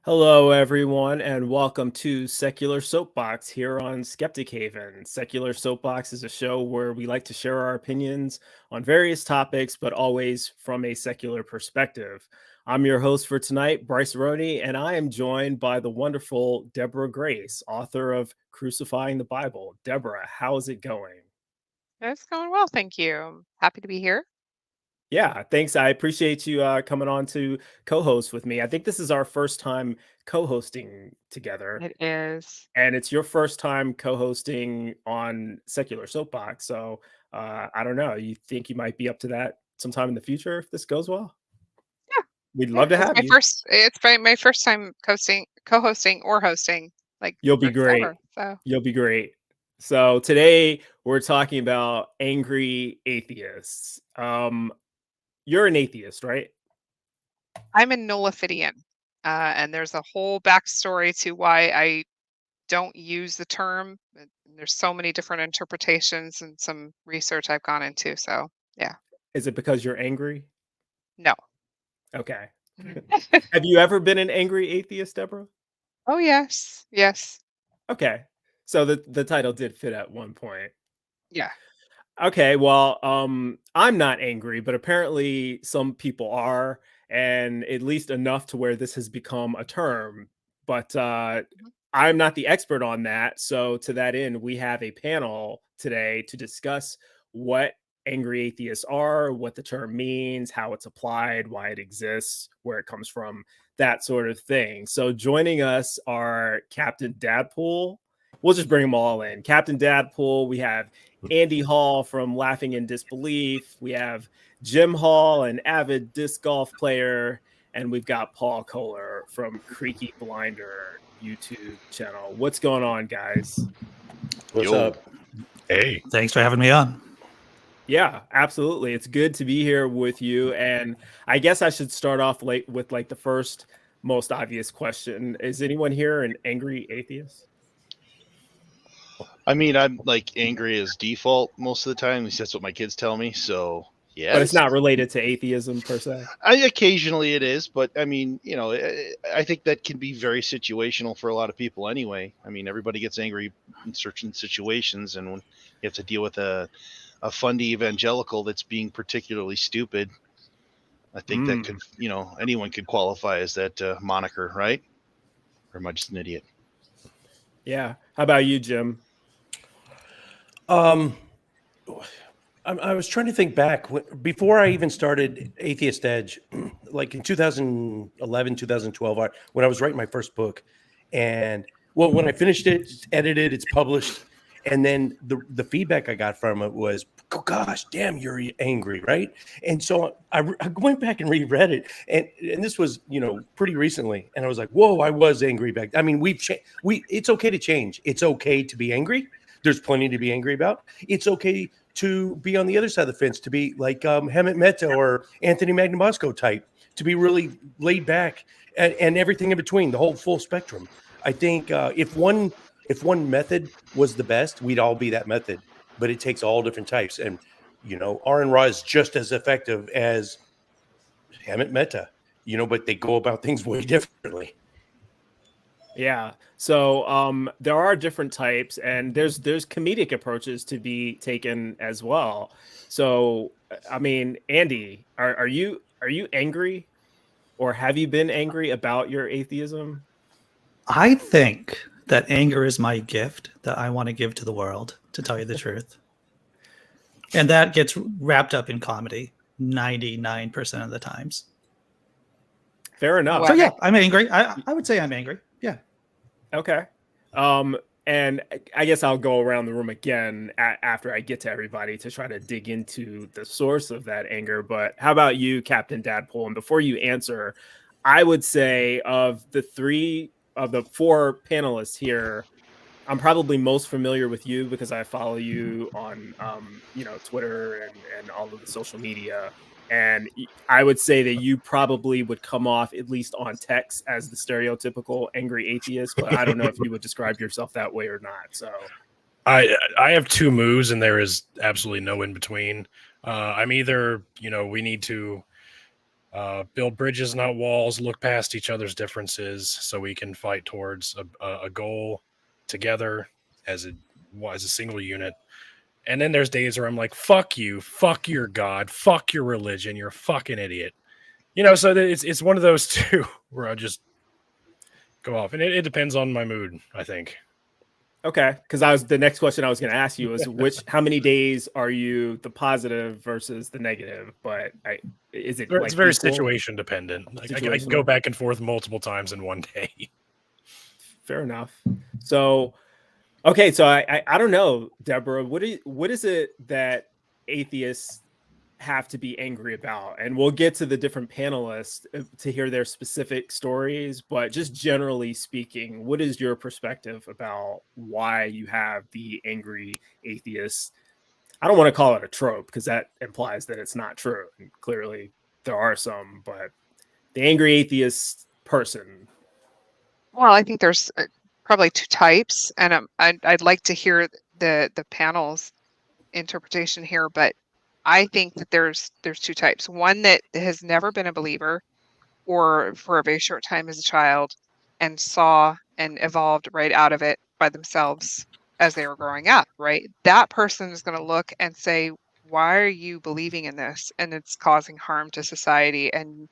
Hello, everyone, and welcome to Secular Soapbox here on Skeptic Haven. Secular Soapbox is a show where we like to share our opinions on various topics, but always from a secular perspective. I'm your host for tonight, Bryce and I am joined by the wonderful Deborah Grace, author of Crucifying the Bible. Deborah, how's it going? It's going well, thank you. I'm happy to be here. Yeah, thanks. I appreciate you coming on to co-host with me. I think this is our first time co-hosting together. It is. And it's your first time co-hosting on Secular Soapbox. So I don't know. You think you might be up to that sometime in the future if this goes well? Yeah, We'd yeah. love to It's have my you. first. It's my first time co-hosting or hosting like You'll be this great. ever. So You'll be great. So today we're talking about angry atheists. You're an atheist, right? I'm a nullifidian, and there's a whole backstory to why I don't use the term. There's so many different interpretations and some research I've gone into. So yeah, Is it because you're angry? no. Okay. Have you ever been an angry atheist, Deborah? Oh yes, yes, Okay. So the title did fit at one point. yeah. Okay, well, I'm not angry, but apparently some people are, and at least enough to where this has become a term. But Mhm. I'm not the expert on that. So to that end, we have a panel today to discuss what angry atheists are, what the term means, how it's applied, why it exists, where it comes from, that sort of thing. So joining us are Captain Dadpool. We'll just bring them all in. Captain Dadpool, we have Andy Hall from Laughing in Disbelief. We have Jim Hall, an avid disc golf player. And we've got Paul Koehler from Creaky Blinder YouTube channel. What's going on, guys? What's Yo. up? Hey. Thanks for having me on. Yeah, absolutely. It's good to be here with you. And I guess I should start off with the first most obvious question. Is anyone here an angry atheist? I mean, I'm like angry as default most of the time. At least that's what my kids tell me. So, But it's yes. not related to atheism per se. Occasionally it is, but I mean, I think that can be very situational for a lot of people anyway. I mean, everybody gets angry in certain situations, and when you have to deal with a fundy evangelical that's being particularly stupid, I think that could, anyone could qualify as that moniker, right? Or am I just an idiot? Yeah. How about you, Jim? I was trying to think back before I even started Atheist Edge, like in 2011, 2012, when I was writing my first book. And well, when I finished it, it's edited, it's published. And then the feedback I got from it was, oh, gosh, damn, you're angry, right? And so I went back and reread it. And this was, pretty recently. And I was like, whoa, I was angry back. I mean, it's okay to change. It's okay to be angry. There's plenty to be angry about. It's okay to be on the other side of the fence, to be like Hemet Mehta or Anthony Magnabosco type, to be really laid back and everything in between, the whole full spectrum. I think if one method was the best, we'd all be that method. But it takes all different types, and R and Ra is just as effective as Hemet Mehta. But they go about things way differently. Yeah. So there are different types, and there's comedic approaches to be taken as well. So I mean, Andy, are you angry, or have you been angry about your atheism? I think that anger is my gift that I want to give to the world, to tell you the truth. And that gets wrapped up in comedy 99% of the times. Fair enough. So yeah, I'm angry. I would say I'm angry. Yeah. Okay. And I guess I'll go around the room again after I get to everybody to try to dig into the source of that anger. But how about you, Captain Dadpool? And before you answer, I would say of the four panelists here, I'm probably most familiar with you because I follow you on, Twitter and all of the social media. And I would say that you probably would come off, at least on text, as the stereotypical angry atheist. But I don't know if you would describe yourself that way or not. So I have two moves, and there is absolutely no in between. I'm either, we need to Build bridges, not walls. Look past each other's differences so we can fight towards a goal together as a single unit. And then there's days where I'm like, fuck you, fuck your God, fuck your religion, you're a fucking idiot. So it's one of those two where I just go off. And it depends on my mood, I think. Okay, because the next question I was going to ask you was how many days are you the positive versus the negative? But is it It's very situation dependent. I can go back and forth multiple times in one day. Fair enough. So, okay, so I don't know, Deborah, what is it that atheists have to be angry about? And we'll get to the different panelists to hear their specific stories, but just generally speaking, what is your perspective about why you have the angry atheists? I don't want to call it a trope because that implies that it's not true, and clearly there are some, but the angry atheist person. Well, I think there's probably two types, and I'd like to hear the panel's interpretation here, but I think that there's two types. One that has never been a believer or for a very short time as a child and saw and evolved right out of it by themselves as they were growing up, right? That person is going to look and say, why are you believing in this? And it's causing harm to society, and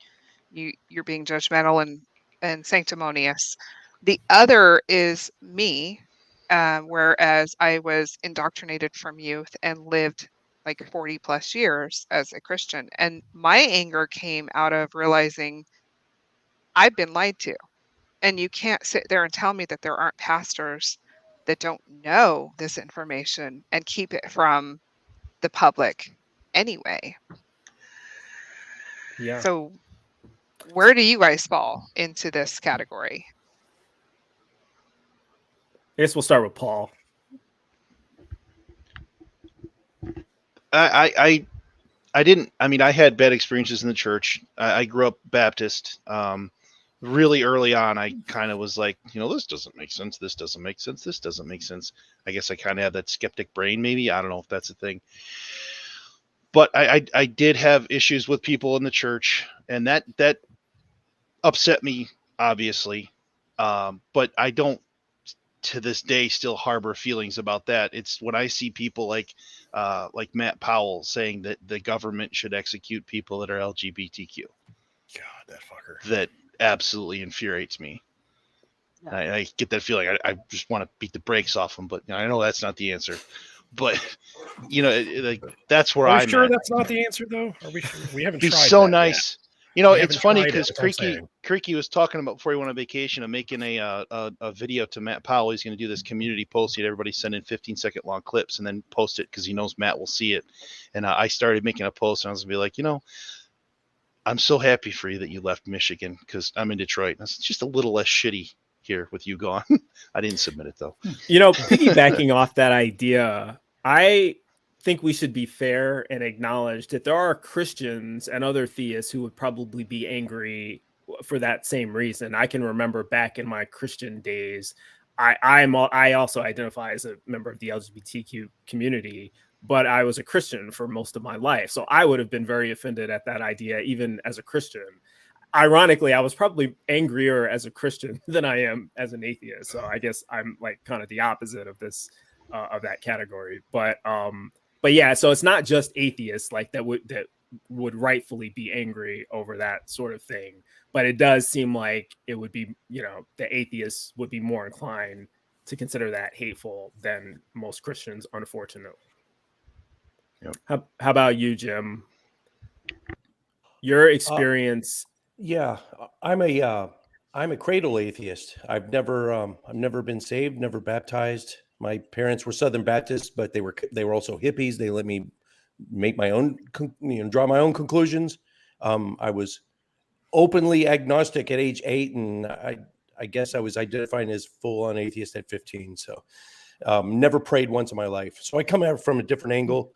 you're being judgmental and sanctimonious. The other is me, whereas I was indoctrinated from youth and lived like 40 plus years as a Christian. And my anger came out of realizing I've been lied to. And you can't sit there and tell me that there aren't pastors that don't know this information and keep it from the public anyway. Yeah. So where do you guys fall into this category? I guess we'll start with Paul. I didn't. I mean, I had bad experiences in the church. I grew up Baptist. Really early on, I kind of was like, this doesn't make sense. This doesn't make sense. This doesn't make sense. I guess I kind of have that skeptic brain, maybe. I don't know if that's a thing. But I did have issues with people in the church, and that upset me, obviously. But I don't, to this day, still harbor feelings about that. It's when I see people like Matt Powell saying that the government should execute people that are LGBTQ. God, that fucker. That absolutely infuriates me. Yeah. I get that feeling. I just want to beat the brakes off him, but I know that's not the answer. But like that's where I'm sure at. That's not the answer, though. Are we sure? We haven't. He's tried so that nice. Yet. It's funny because Creaky was talking about before he went on vacation and making a video to Matt Powell. He's going to do this community post. Everybody send in 15-second long clips and then post it because he knows Matt will see it. And I started making a post and I was going to be like, I'm so happy for you that you left Michigan because I'm in Detroit. It's just a little less shitty here with you gone. I didn't submit it though. Piggybacking off that idea, I think we should be fair and acknowledge that there are Christians and other theists who would probably be angry for that same reason. I can remember back in my Christian days, I also identify as a member of the LGBTQ community, but I was a Christian for most of my life. So I would have been very offended at that idea, even as a Christian. Ironically, I was probably angrier as a Christian than I am as an atheist. So I guess I'm like kind of the opposite of this, of that category. But yeah, so it's not just atheists like that would rightfully be angry over that sort of thing. But it does seem like it would be, the atheists would be more inclined to consider that hateful than most Christians, unfortunately. Yep. How about you, Jim? Your experience? Yeah, I'm a cradle atheist. I've never been saved, never baptized. My parents were Southern Baptists, but they were also hippies. They let me make my own, draw my own conclusions. I was openly agnostic at age 8, and I guess I was identifying as full-on atheist at 15. So never prayed once in my life. So I come at it from a different angle.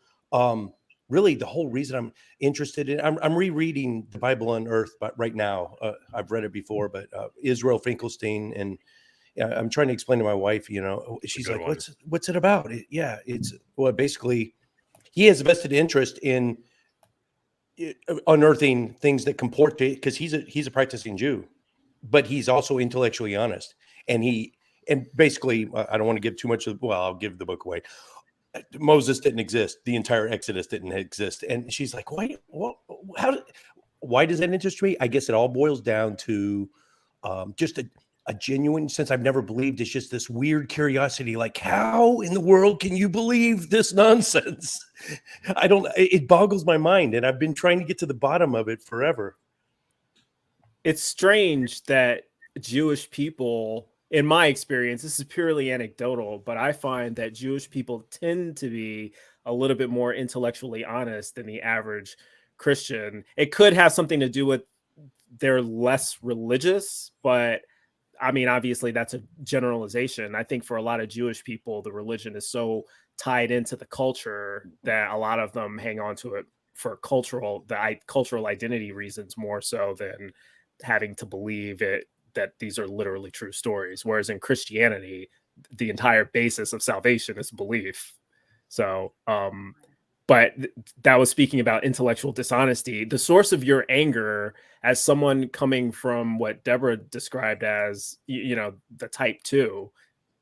Really, the whole reason I'm interested in, I'm rereading the Bible Unearthed, but right now, I've read it before, but Israel Finkelstein, and I'm trying to explain to my wife, she's like, what's it about? It's basically he has a vested interest in unearthing things that comport to, because he's a practicing Jew, but he's also intellectually honest, and basically I don't want to give too much of, well, I'll give the book away. Moses didn't exist. The entire Exodus didn't exist. And she's like, why does that interest me? I guess it all boils down to just a genuine sense. I've never believed. It's just this weird curiosity, like, how in the world can you believe this nonsense? It boggles my mind. And I've been trying to get to the bottom of it forever. It's strange that Jewish people, in my experience, this is purely anecdotal, but I find that Jewish people tend to be a little bit more intellectually honest than the average Christian. It could have something to do with they're less religious, but I mean, obviously that's a generalization. I think for a lot of Jewish people, the religion is so tied into the culture that a lot of them hang on to it for cultural identity reasons more so than having to believe it, that these are literally true stories. Whereas in Christianity, the entire basis of salvation is belief. So, but that was speaking about intellectual dishonesty. The source of your anger, as someone coming from what Deborah described as, the type 2,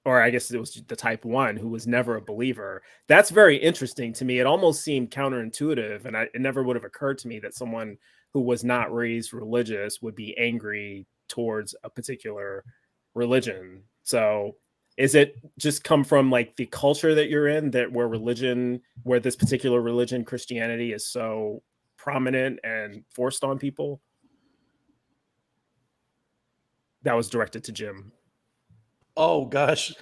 or I guess it was the type 1, who was never a believer. That's very interesting to me. It almost seemed counterintuitive, and it never would have occurred to me that someone who was not raised religious would be angry towards a particular religion. So is it just come from like the culture that you're in, that where this particular religion, Christianity, is so prominent and forced on people? That was directed to Jim. Oh gosh,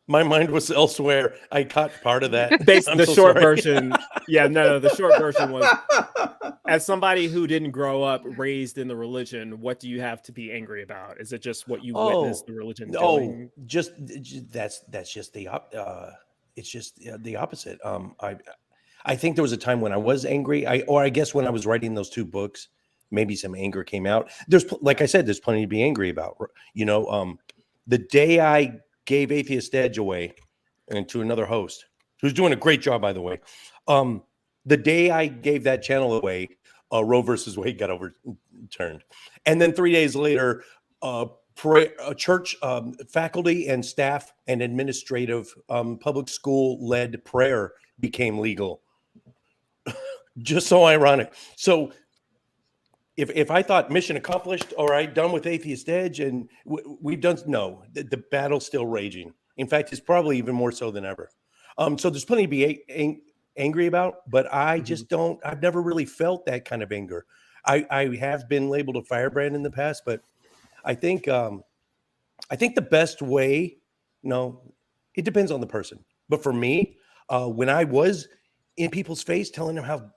my mind was elsewhere. I caught part of that. The short version. Yeah, no, the short version was, as somebody who didn't grow up raised in the religion, what do you have to be angry about? Is it just what you witnessed the religion doing? That's just it's just the opposite. I think there was a time when I was angry. I guess when I was writing those 2 books, maybe some anger came out. Like I said, there's plenty to be angry about. The day I gave Atheist Edge away and to another host who's doing a great job, by the way. The day I gave that channel away, Roe versus Wade got overturned. And then 3 days later, church faculty and staff and administrative public school led prayer became legal. Just so ironic. So if I thought mission accomplished, all right, done with Atheist Edge, and we've done, no, the battle's still raging. In fact, it's probably even more so than ever. So there's plenty to be angry about, but I just I've never really felt that kind of anger. I have been labeled a firebrand in the past, but I think the best way, it depends on the person. But for me, when I was in people's face telling them how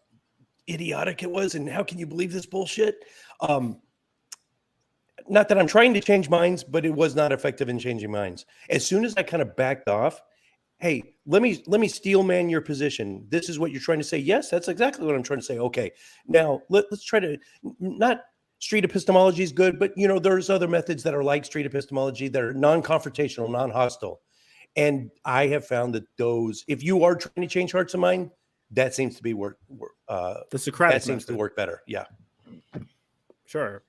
idiotic it was and how can you believe this bullshit, not that I'm trying to change minds, but it was not effective in changing minds. As soon as I kind of backed off, hey, let me steel man your position. This is what you're trying to say. Yes, that's exactly what I'm trying to say. Okay, now let's try to, not street epistemology is good, but there's other methods that are like street epistemology that are non-confrontational, non-hostile. And I have found that those, if you are trying to change hearts and mind, that seems to be the Socratic that seems method. to work better. Yeah. Sure.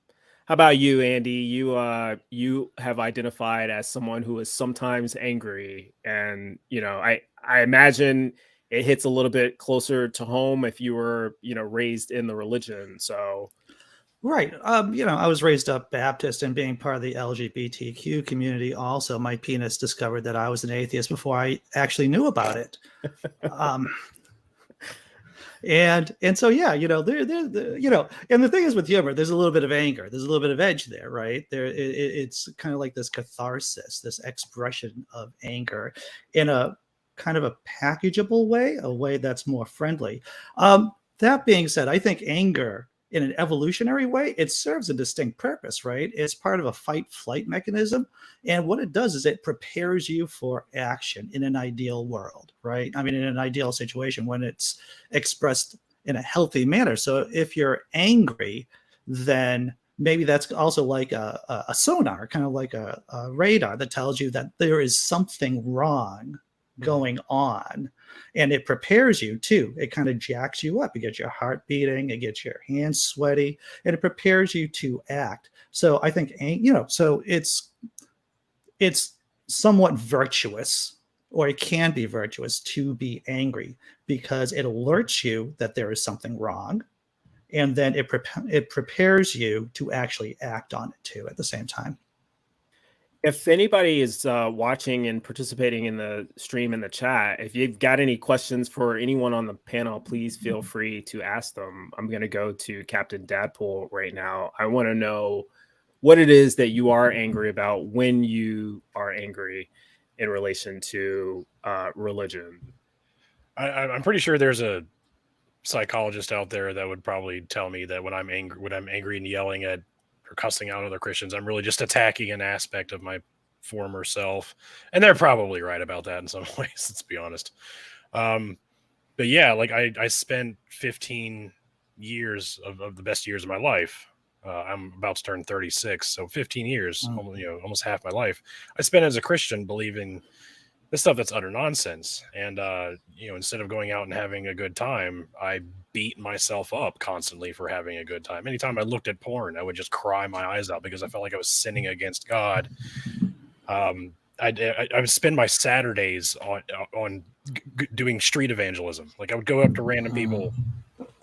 How about you, Andy? You have identified as someone who is sometimes angry, and I imagine it hits a little bit closer to home if you were raised in the religion. So, right. I was raised up Baptist, and being part of the LGBTQ community, also my penis discovered that I was an atheist before I actually knew about it. And so, yeah, and the thing is with humor, there's a little bit of anger, there's a little bit of edge there, right? It's kind of like this catharsis, this expression of anger in a kind of a packageable way, a way that's more friendly. That being said, I think anger, in an evolutionary way, it serves a distinct purpose, right? It's part of a fight-flight mechanism. And what it does is it prepares you for action in an ideal world, right? I mean, in an ideal situation when it's expressed in a healthy manner. So if you're angry, then maybe that's also like a sonar, kind of like a radar that tells you that there is something wrong going on. And it prepares you too. It kind of jacks you up. It gets your heart beating. It gets your hands sweaty, and it prepares you to act. So I think, so it's somewhat virtuous, or it can be virtuous to be angry, because it alerts you that there is something wrong. And then it prepares you to actually act on it too at the same time. If anybody is watching and participating in the stream in the chat, if you've got any questions for anyone on the panel, please feel free to ask them. I'm going to go to Captain Dadpool right now. I want to know what it is that you are angry about when you are angry in relation to religion. I'm pretty sure there's a psychologist out there that would probably tell me that when I'm angry and yelling at or cussing out other Christians, I'm really just attacking an aspect of my former self. And they're probably right about that in some ways, let's be honest. But yeah, like I spent 15 years of the best years of my life. I'm about to turn 36, so 15 years, almost half my life, I spent as a Christian believing this stuff that's utter nonsense. And instead of going out and having a good time, I beat myself up constantly for having a good time. Anytime I looked at porn, I would just cry my eyes out because I felt like I was sinning against God. I would spend my Saturdays on doing street evangelism. Like I would go up to random people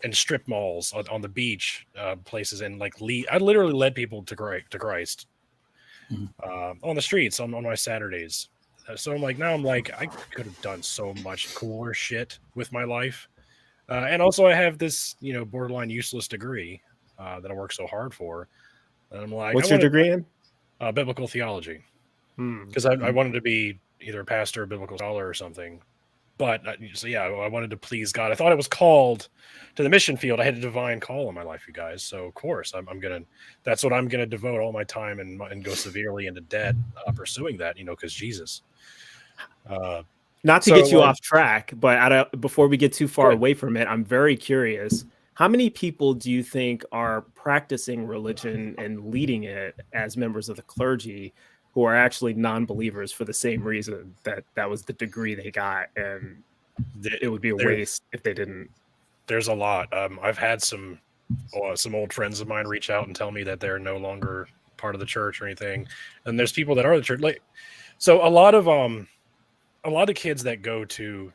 in strip malls on the beach places, and I literally led people to Christ on the streets on my Saturdays. So I'm like, I could have done so much cooler shit with my life. And also I have this, borderline useless degree that I work so hard for. And I'm like, what's your degree in? Biblical theology. Because I wanted to be either a pastor or biblical scholar or something. But I wanted to please God. I thought I was called to the mission field. I had a divine call in my life, you guys. So of course that's what I'm going to devote all my time and go severely into debt pursuing that, because Jesus. Not to get you off track, but before we get too far away from it, I'm very curious. How many people do you think are practicing religion and leading it as members of the clergy who are actually non-believers for the same reason that was the degree they got, and it would be a waste if they didn't? There's a lot. I've had some old friends of mine reach out and tell me that they're no longer part of the church or anything, and there's people that are the church. So a lot of kids that go to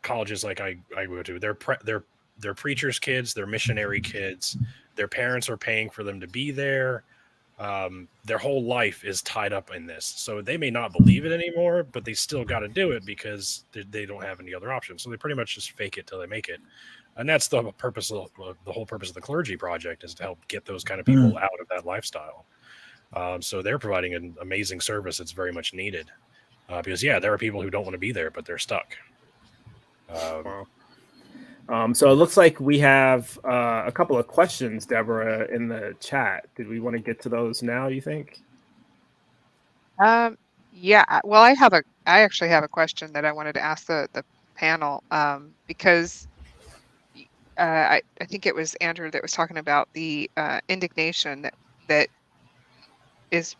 colleges like I go to, they're preachers' kids, they're missionary kids. Their parents are paying for them to be there. Their whole life is tied up in this. So they may not believe it anymore, but they still got to do it because they don't have any other options. So they pretty much just fake it till they make it. And that's the whole purpose of the clergy project, is to help get those kind of people out of that lifestyle. So they're providing an amazing service that's very much needed. Because there are people who don't want to be there, but they're stuck. So it looks like we have a couple of questions, Deborah, in the chat. Did we want to get to those now, you think? Yeah. Well, I actually have a question that I wanted to ask the panel, because I think it was Andrew that was talking about the indignation that is,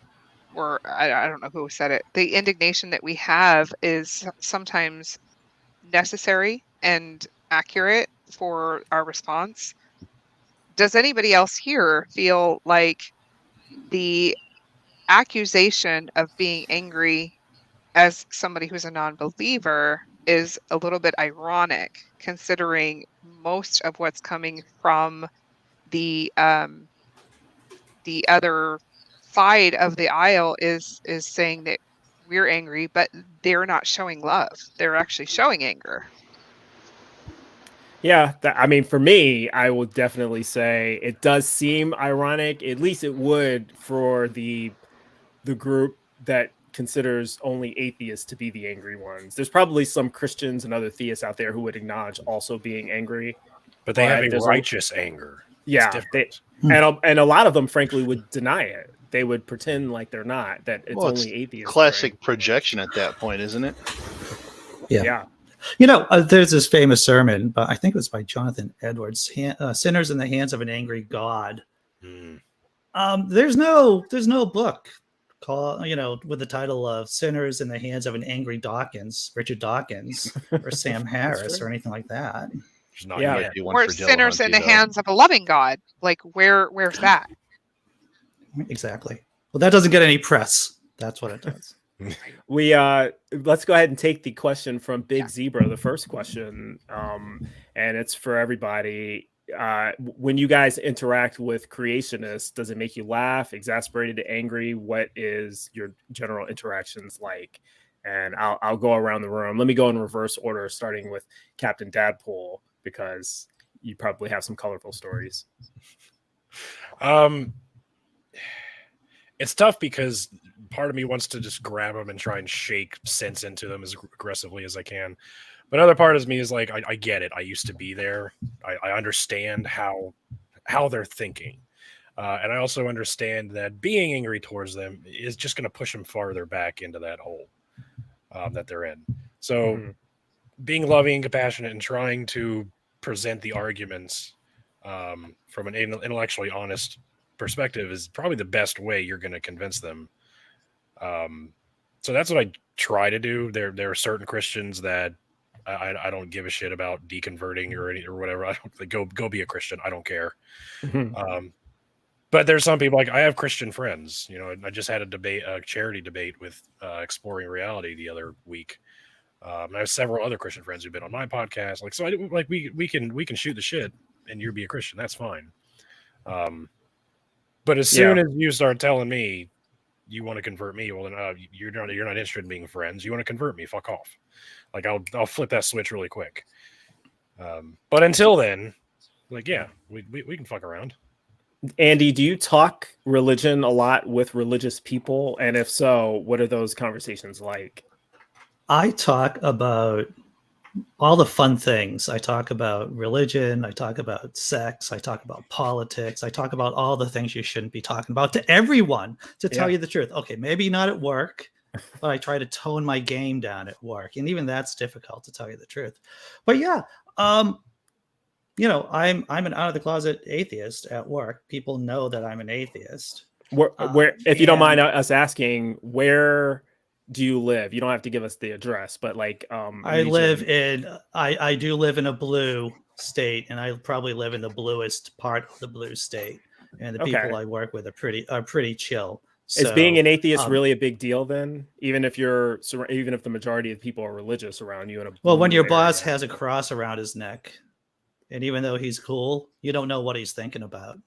or I don't know who said it. The indignation that we have is sometimes necessary and accurate for our response. Does anybody else here feel like the accusation of being angry as somebody who's a non-believer is a little bit ironic, considering most of what's coming from the other side of the aisle is saying that we're angry, but they're not showing love. They're actually showing anger. Yeah, for me, I will definitely say it does seem ironic. At least it would for the group that considers only atheists to be the angry ones. There's probably some Christians and other theists out there who would acknowledge also being angry, but they have a righteous anger. Yeah, and a lot of them, frankly, would deny it. They would pretend like they're not. That it's only atheists. Classic projection at that point, isn't it? Yeah. There's this famous sermon, but I think it was by Jonathan Edwards, "Sinners in the Hands of an Angry God." There's no book call, with the title of Sinners in the Hands of an Angry Dawkins, Richard Dawkins, or Sam Harris, or anything like that. There's not Yeah. yet. Or sinners in the hands of a loving God. Like where's that? Exactly. Well, that doesn't get any press. That's what it does. We let's go ahead and take the question from Big Zebra, the first question, and it's for everybody. When you guys interact with creationists, does it make you laugh, exasperated, angry? What is your general interactions like? And I'll go around the room. Let me go in reverse order, starting with Captain Dadpool, because you probably have some colorful stories. It's tough because part of me wants to just grab them and try and shake sense into them as aggressively as I can. But another part of me is like, I get it. I used to be there. I understand how they're thinking. And I also understand that being angry towards them is just going to push them farther back into that hole that they're in. So being loving and compassionate and trying to present the arguments from an intellectually honest perspective is probably the best way you're going to convince them. So that's what I try to do. There are certain Christians that I don't give a shit about deconverting or whatever. I don't like, go be a Christian. I don't care. But there's some people, like I have Christian friends. I just had a charity debate with Exploring Reality the other week. And I have several other Christian friends who've been on my podcast. Like, so we can shoot the shit and you be a Christian. That's fine. But as soon as you start telling me you want to convert me, well, then you're not interested in being friends. You want to convert me? Fuck off. Like I'll flip that switch really quick. But until then, like, yeah, we can fuck around. Andy, do you talk religion a lot with religious people? And if so, what are those conversations like? I talk about all the fun things. I talk about religion. I talk about sex. I talk about politics. I talk about all the things you shouldn't be talking about to everyone, to tell you the truth. Okay, maybe not at work, but I try to tone my game down at work. And even that's difficult, to tell you the truth. But yeah, I'm an out of the closet atheist at work. People know that I'm an atheist. Where if you don't mind us asking, where do you live? You don't have to give us the address, but like I do live in a blue state, and I probably live in the bluest part of the blue state. And the people I work with are pretty chill. So, is being an atheist really a big deal then? Even if the majority of people are religious around you in a when your boss has a cross around his neck, and even though he's cool, you don't know what he's thinking about.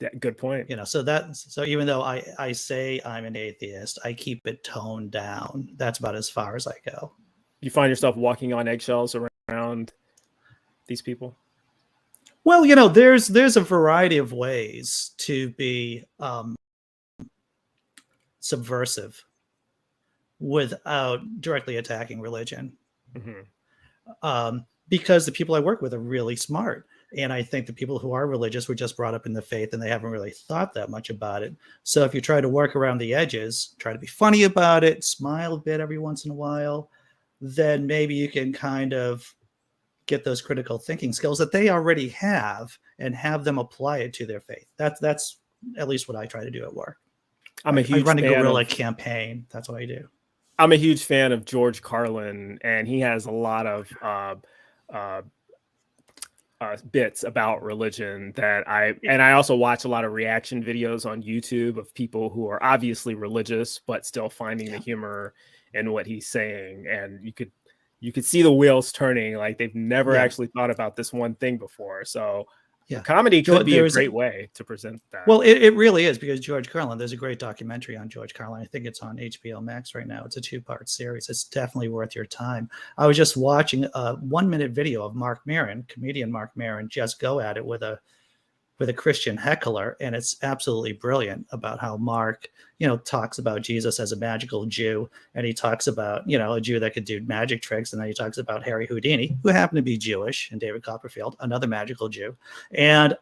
Yeah, good point. So even though I say I'm an atheist, I keep it toned down. That's about as far as I go. You find yourself walking on eggshells around these people? Well, there's a variety of ways to be subversive without directly attacking religion. Because the people I work with are really smart. And I think the people who are religious were just brought up in the faith and they haven't really thought that much about it. So if you try to work around the edges, try to be funny about it, smile a bit every once in a while, then maybe you can kind of get those critical thinking skills that they already have and have them apply it to their faith. That's at least what I try to do at work. I run a guerrilla campaign. That's what I do. I'm a huge fan of George Carlin, and he has a lot of bits about religion that I also watch a lot of reaction videos on YouTube of people who are obviously religious but still finding the humor in what he's saying, and you could see the wheels turning, like they've never actually thought about this one thing before. So comedy could be a great way to present that. Well, it really is, because George Carlin, there's a great documentary on George Carlin. I think it's on HBO Max right now. It's a 2-part series. It's definitely worth your time. I was just watching a 1-minute video of Mark Maron, comedian Mark Maron, just go at it with a Christian heckler, and it's absolutely brilliant about how Mark, talks about Jesus as a magical Jew, and he talks about, a Jew that could do magic tricks, and then he talks about Harry Houdini, who happened to be Jewish, and David Copperfield, another magical Jew, and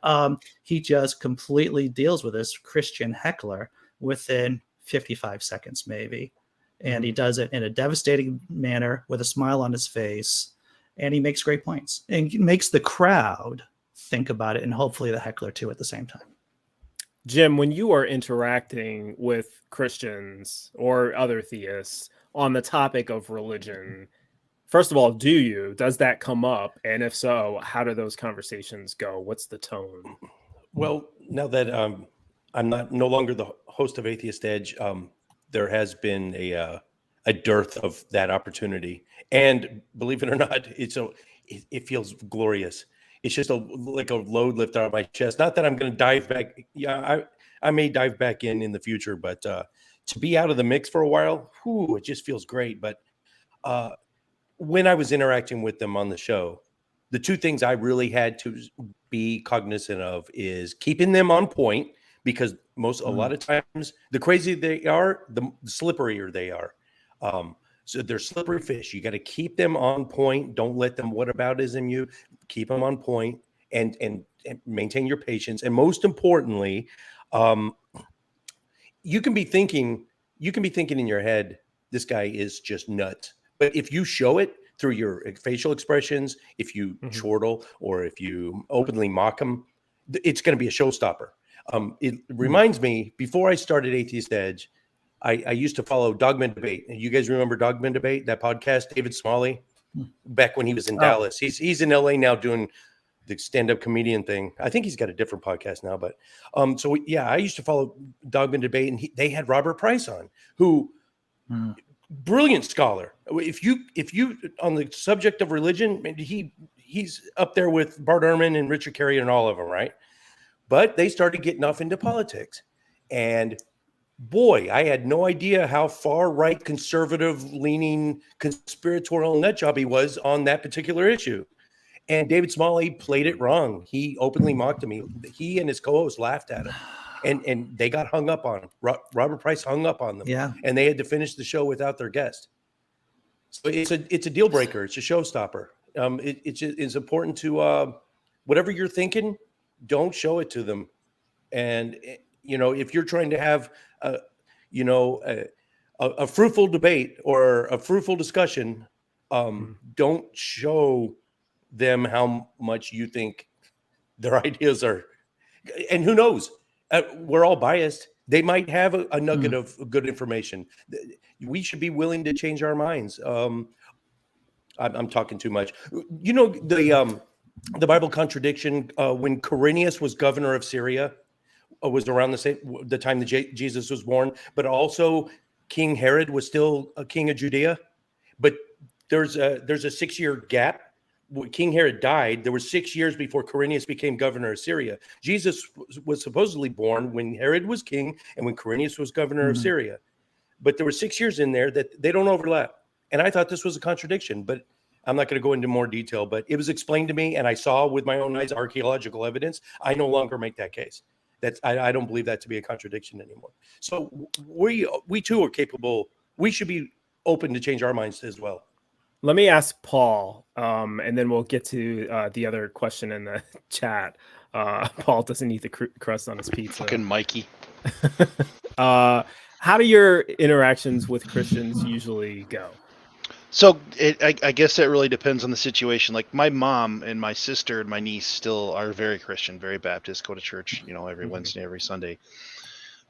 he just completely deals with this Christian heckler within 55 seconds, maybe, and he does it in a devastating manner with a smile on his face, and he makes great points and makes the crowd think about it, and hopefully the heckler too at the same time. Jim, when you are interacting with Christians or other theists on the topic of religion, first of all, does that come up? And if so, how do those conversations go? What's the tone? Well, now that I'm no longer the host of Atheist Edge, there has been a dearth of that opportunity, and believe it or not, it feels glorious. It's just like a load lifted out of my chest. Not that I'm going to dive back. Yeah, I may dive back in the future, but to be out of the mix for a while, it just feels great. But when I was interacting with them on the show, the two things I really had to be cognizant of is keeping them on point, because a lot of times the crazier they are, the slipperier they are. So they're slippery fish. You got to keep them on point. Don't let them whataboutism you. Keep them on point and maintain your patience. And most importantly, you can be thinking in your head, this guy is just nuts. But if you show it through your facial expressions, if you chortle or if you openly mock him, it's going to be a showstopper. It reminds me, before I started Atheist Edge, I used to follow Dogma Debate. You guys remember Dogma Debate, that podcast, David Smalley, back when he was in Dallas. He's in LA now doing the stand-up comedian thing. I think he's got a different podcast now, but so yeah, I used to follow Dogma Debate, and they had Robert Price on, who brilliant scholar. If you on the subject of religion, he's up there with Bart Ehrman and Richard Carey and all of them, right? But they started getting off into politics, and boy, I had no idea how far right, conservative leaning, conspiratorial nut job he was on that particular issue. And David Smalley played it wrong. He openly mocked him. He and his co-host laughed at him, and they got hung up on him. Robert Price hung up on them. Yeah, and they had to finish the show without their guest. So it's a deal breaker. It's a showstopper. It's important to whatever you're thinking, don't show it to them. And if you're trying to have a fruitful debate or a fruitful discussion, don't show them how much you think their ideas are. And who knows? We're all biased. They might have a nugget of good information. We should be willing to change our minds. I'm talking too much. The Bible contradiction when Quirinius was governor of Syria was around the time that Jesus was born, but also King Herod was still a king of Judea. But there's a 6-year gap. King Herod died. There were 6 years before Quirinius became governor of Syria. Jesus was supposedly born when Herod was king and when Quirinius was governor of Syria. But there were 6 years in there that they don't overlap. And I thought this was a contradiction, but I'm not going to go into more detail. But it was explained to me, and I saw with my own eyes archaeological evidence. I no longer make that case. I don't believe that to be a contradiction anymore. So we too are capable. We should be open to change our minds as well. Let me ask Paul, and then we'll get to the other question in the chat. Paul doesn't eat the crust on his pizza. Fucking Mikey. How do your interactions with Christians usually go? So I guess that really depends on the situation. Like my mom and my sister and my niece still are very Christian, very Baptist, go to church, every Wednesday, every Sunday.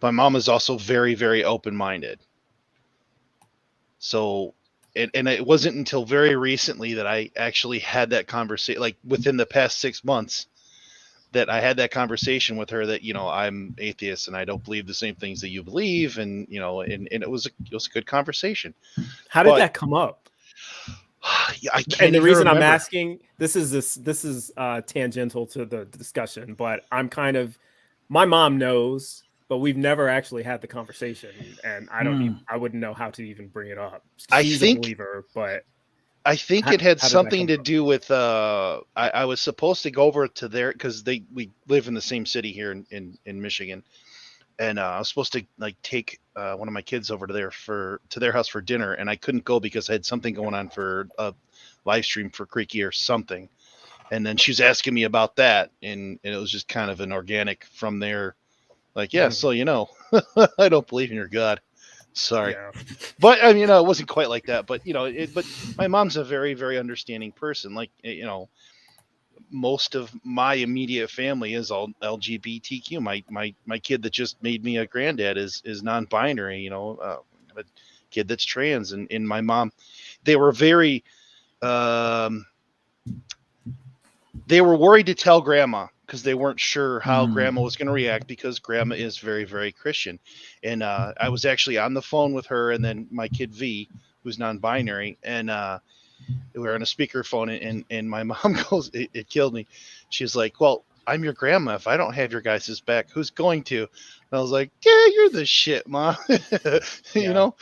My mom is also very, very open-minded. So, and it wasn't until very recently that I actually had that conversation, like within the past 6 months, that I had that conversation with her that, I'm atheist and I don't believe the same things that you believe. And, and it was a good conversation. How did that come up? I can't and the reason remember. I'm asking, this is tangential to the discussion, but my mom knows, but we've never actually had the conversation, and I wouldn't know how to even bring it up. She's a believer, but I think it had something to do with I was supposed to go over to there because we live in the same city here in Michigan, and I was supposed to take one of my kids over to their house for dinner, and I couldn't go because I had something going on for a live stream for Creaky or something. And then she was asking me about that, and it was just kind of an organic from there. Like, yeah, so I don't believe in your God. Sorry. Yeah. But it wasn't quite like that. But but my mom's a very, very understanding person. Like, most of my immediate family is all LGBTQ. My kid that just made me a granddad is non-binary. A kid that's trans, and my mom, they were very, they were worried to tell grandma because they weren't sure how grandma was going to react, because grandma is very, very Christian. And I was actually on the phone with her, and then my kid V, who's non-binary, and we were on a speakerphone, and my mom goes, it killed me. She's like, well, I'm your grandma. If I don't have your guys' back, who's going to? And I was like, yeah, you're the shit, Mom. You know?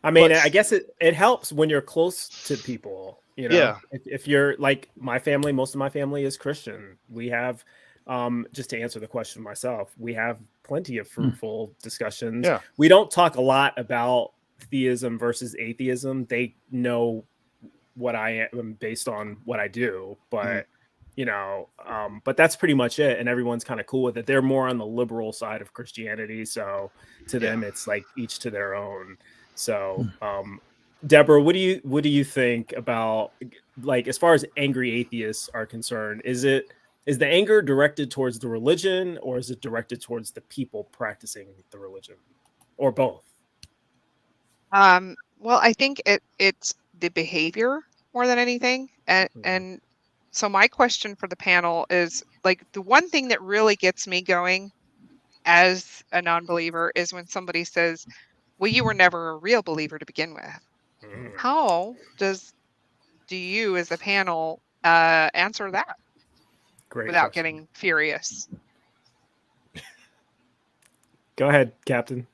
I mean, I guess it helps when you're close to people. Yeah. If you're like my family, most of my family is Christian. We have, just to answer the question myself, we have plenty of fruitful discussions. Yeah. We don't talk a lot about theism versus atheism. They know what I am based on what I do, but but that's pretty much it. And everyone's kind of cool with it. They're more on the liberal side of Christianity. So to them, it's like each to their own. So, Deborah, what do you think about, like, as far as angry atheists are concerned? Is the anger directed towards the religion, or is it directed towards the people practicing the religion, or both? Well, I think it's the behavior more than anything. And so my question for the panel is, like, the one thing that really gets me going as a non-believer is when somebody says, well, you were never a real believer to begin with. How do you as a panel answer that without getting furious? Go ahead, Captain.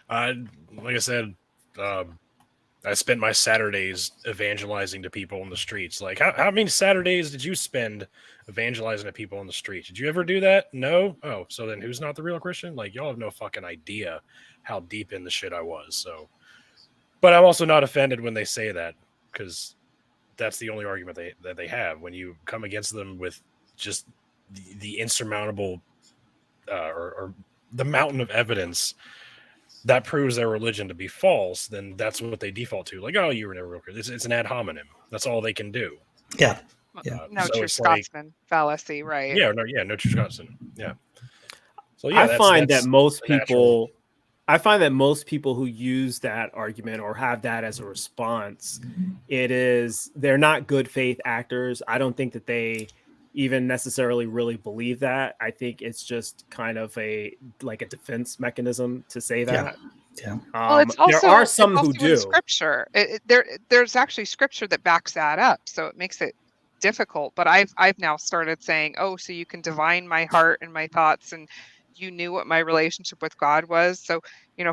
Like I said, I spent my Saturdays evangelizing to people in the streets. Like, how many Saturdays did you spend evangelizing to people on the streets? Did you ever do that? No? Oh, so then who's not the real Christian? Like, y'all have no fucking idea how deep in the shit I was. So, but I'm also not offended when they say that, because that's the only argument that they have. When you come against them with just the insurmountable or the mountain of evidence that proves their religion to be false, then that's what they default to. Like, oh, you were never real Christian. It's an ad hominem. That's all they can do. Yeah. No true Scotsman fallacy, right? No true Scotsman. Yeah. So yeah, I find that most people who use that argument or have that as a response, they're not good faith actors. I don't think that they even necessarily really believe that. I think it's just kind of a defense mechanism to say that. Yeah. Well, it's also, there are some who do. In scripture. There's actually scripture that backs that up, so it makes it difficult. But I've now started saying, oh, so you can divine my heart and my thoughts, and you knew what my relationship with God was. So,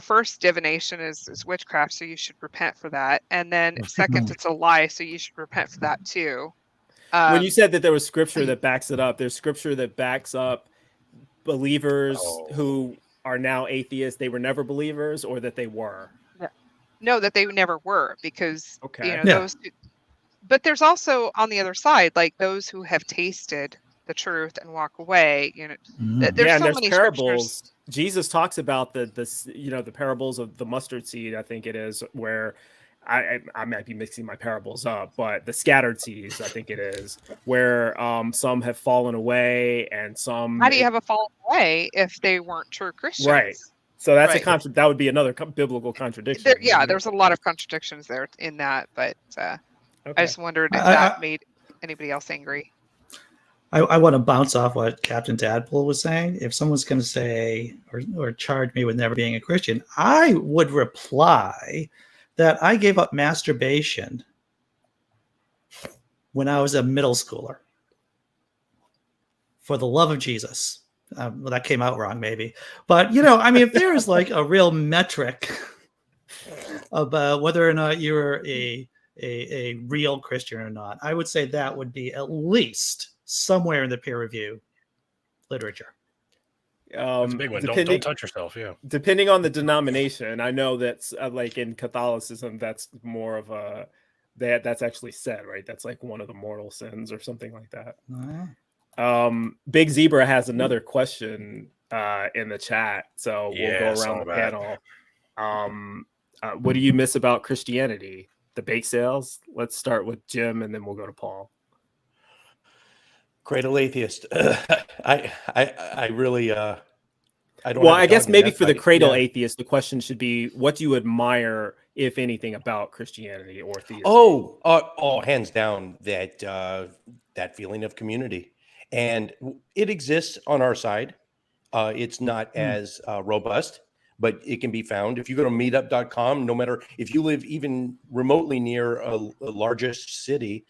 first, divination is witchcraft, so you should repent for that. And then second, it's a lie, so you should repent for that too. When you said that there was scripture that backs it up, there's scripture that backs up believers who are now atheists. They were never believers, or that they were? No, that they never were, because those. But there's also on the other side, like those who have tasted the truth and walk away. There's so many parables. Scriptures. Jesus talks about the parables of the mustard seed. I think it is, where I might be mixing my parables up, but the scattered seeds, I think it is, where some have fallen away and some. How do you have a fallen away if they weren't true Christians? Right. So that's that would be another biblical contradiction. There's a lot of contradictions there in that, but I just wondered if that made anybody else angry. I want to bounce off what Captain Dadpool was saying. If someone's going to say or charge me with never being a Christian, I would reply that I gave up masturbation when I was a middle schooler for the love of Jesus. Well, that came out wrong, maybe. But, if there is like a real metric about whether or not you're a real Christian or not, I would say that would be at least somewhere in the peer review literature. That's a big one. Don't touch yourself. Yeah. Depending on the denomination, I know that's like in Catholicism, that's more of that's actually said, right? That's like one of the mortal sins or something like that. Big Zebra has another question in the chat, so we'll go around the panel. What do you miss about Christianity? The bake sales? Let's start with Jim, and then we'll go to Paul. Cradle atheist. I really I don't. Well, have a I guess dog in maybe that for the fight. cradle Yeah. atheist, the question should be, what do you admire, if anything, about Christianity or theism? Oh, hands down that feeling of community, and it exists on our side. It's not as robust, but it can be found. If you go to meetup.com, no matter if you live even remotely near a largest city,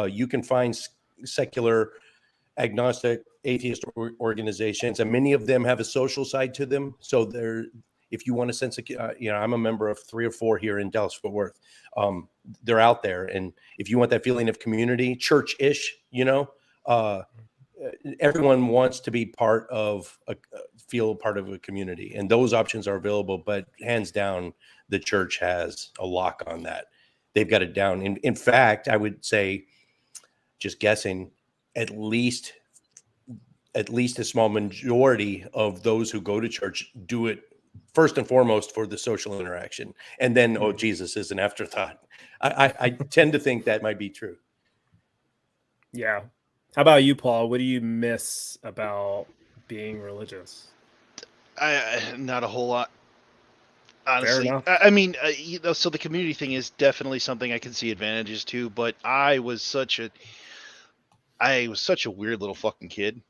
you can find secular, agnostic, atheist organizations, and many of them have a social side to them. So if you want a sense of, I'm a member of 3 or 4 here in Dallas Fort Worth. They're out there, and if you want that feeling of community, church-ish, everyone wants to be feel part of a community, and those options are available. But hands down, the church has a lock on that. They've got it down. In fact, I would say, just guessing, at least a small majority of those who go to church do it first and foremost for the social interaction, and then Jesus is an afterthought. I tend to think that might be true. Yeah. How about you, Paul? What do you miss about being religious? Not a whole lot. Fair Honestly, enough. I mean, so the community thing is definitely something I can see advantages to. But I was such a weird little fucking kid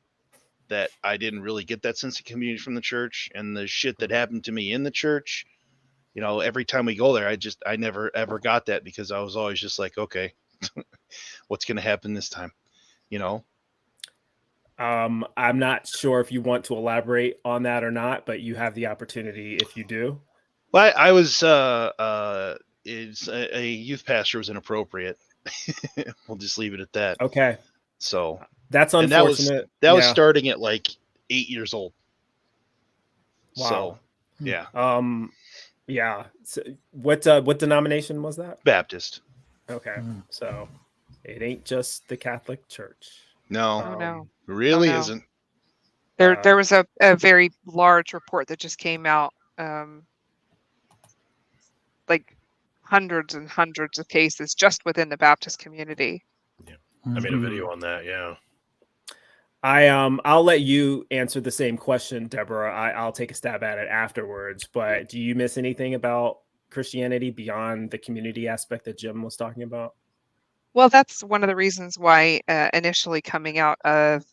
that I didn't really get that sense of community from the church, and the shit that happened to me in the church. Every time we go there, I never ever got that, because I was always just like, okay, what's going to happen this time? I'm not sure if you want to elaborate on that or not, but you have the opportunity if you do. Well, I was it's a youth pastor was inappropriate. We'll just leave it at that. Okay. So That's and unfortunate. that was starting at like 8 years old. Wow. So yeah. Yeah. So what denomination was that? Baptist. Okay. So it ain't just the Catholic Church. No. Oh no. Really no. isn't. There was a very large report that just came out, like hundreds and hundreds of cases just within the Baptist community. Yeah. I made a video on that. Yeah. I'll let you answer the same question, Deborah. I'll take a stab at it afterwards. But do you miss anything about Christianity beyond the community aspect that Jim was talking about? Well, that's one of the reasons why initially coming out of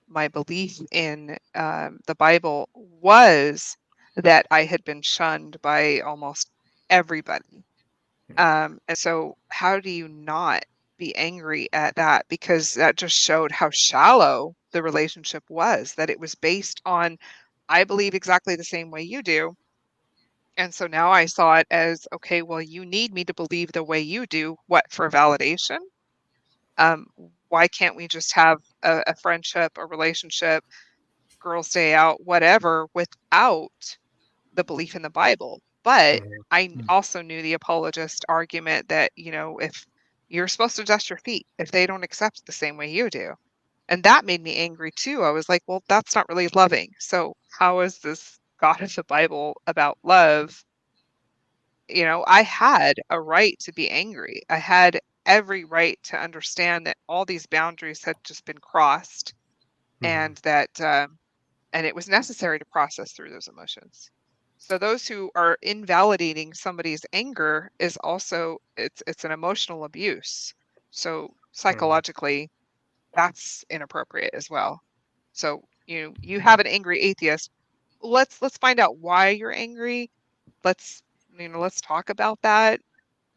my belief in the Bible was that I had been shunned by almost everybody. And so how do you not be angry at that? Because that just showed how shallow the relationship was, that it was based on, I believe exactly the same way you do. And so now I saw it as, okay, well, you need me to believe the way you do. What, for validation? Why can't we just have a friendship, a relationship, girls' day out, whatever, without the belief in the Bible? But I also knew the apologist argument that, if you're supposed to dust your feet, if they don't accept it the same way you do. And that made me angry too. I was like, well, that's not really loving. So how is this God of the Bible about love? I had a right to be angry. I had every right to understand that all these boundaries had just been crossed, and that and it was necessary to process through those emotions. So those who are invalidating somebody's anger is also it's an emotional abuse. So psychologically, that's inappropriate as well. So you have an angry atheist. Let's find out why you're angry. Let's talk about that.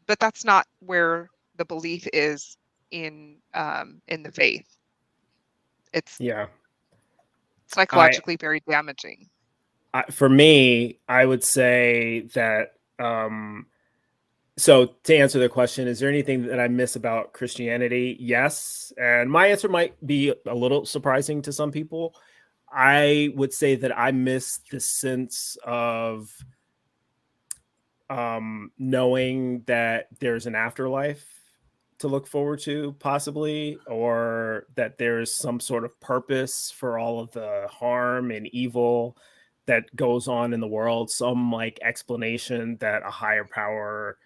But that's not where the belief is in the faith. It's psychologically very damaging. For me, I would say that so to answer the question, is there anything that I miss about Christianity? Yes. And my answer might be a little surprising to some people. I would say that I miss the sense of knowing that there's an afterlife to look forward to, possibly, or that there's some sort of purpose for all of the harm and evil that goes on in the world, some like explanation that a higher power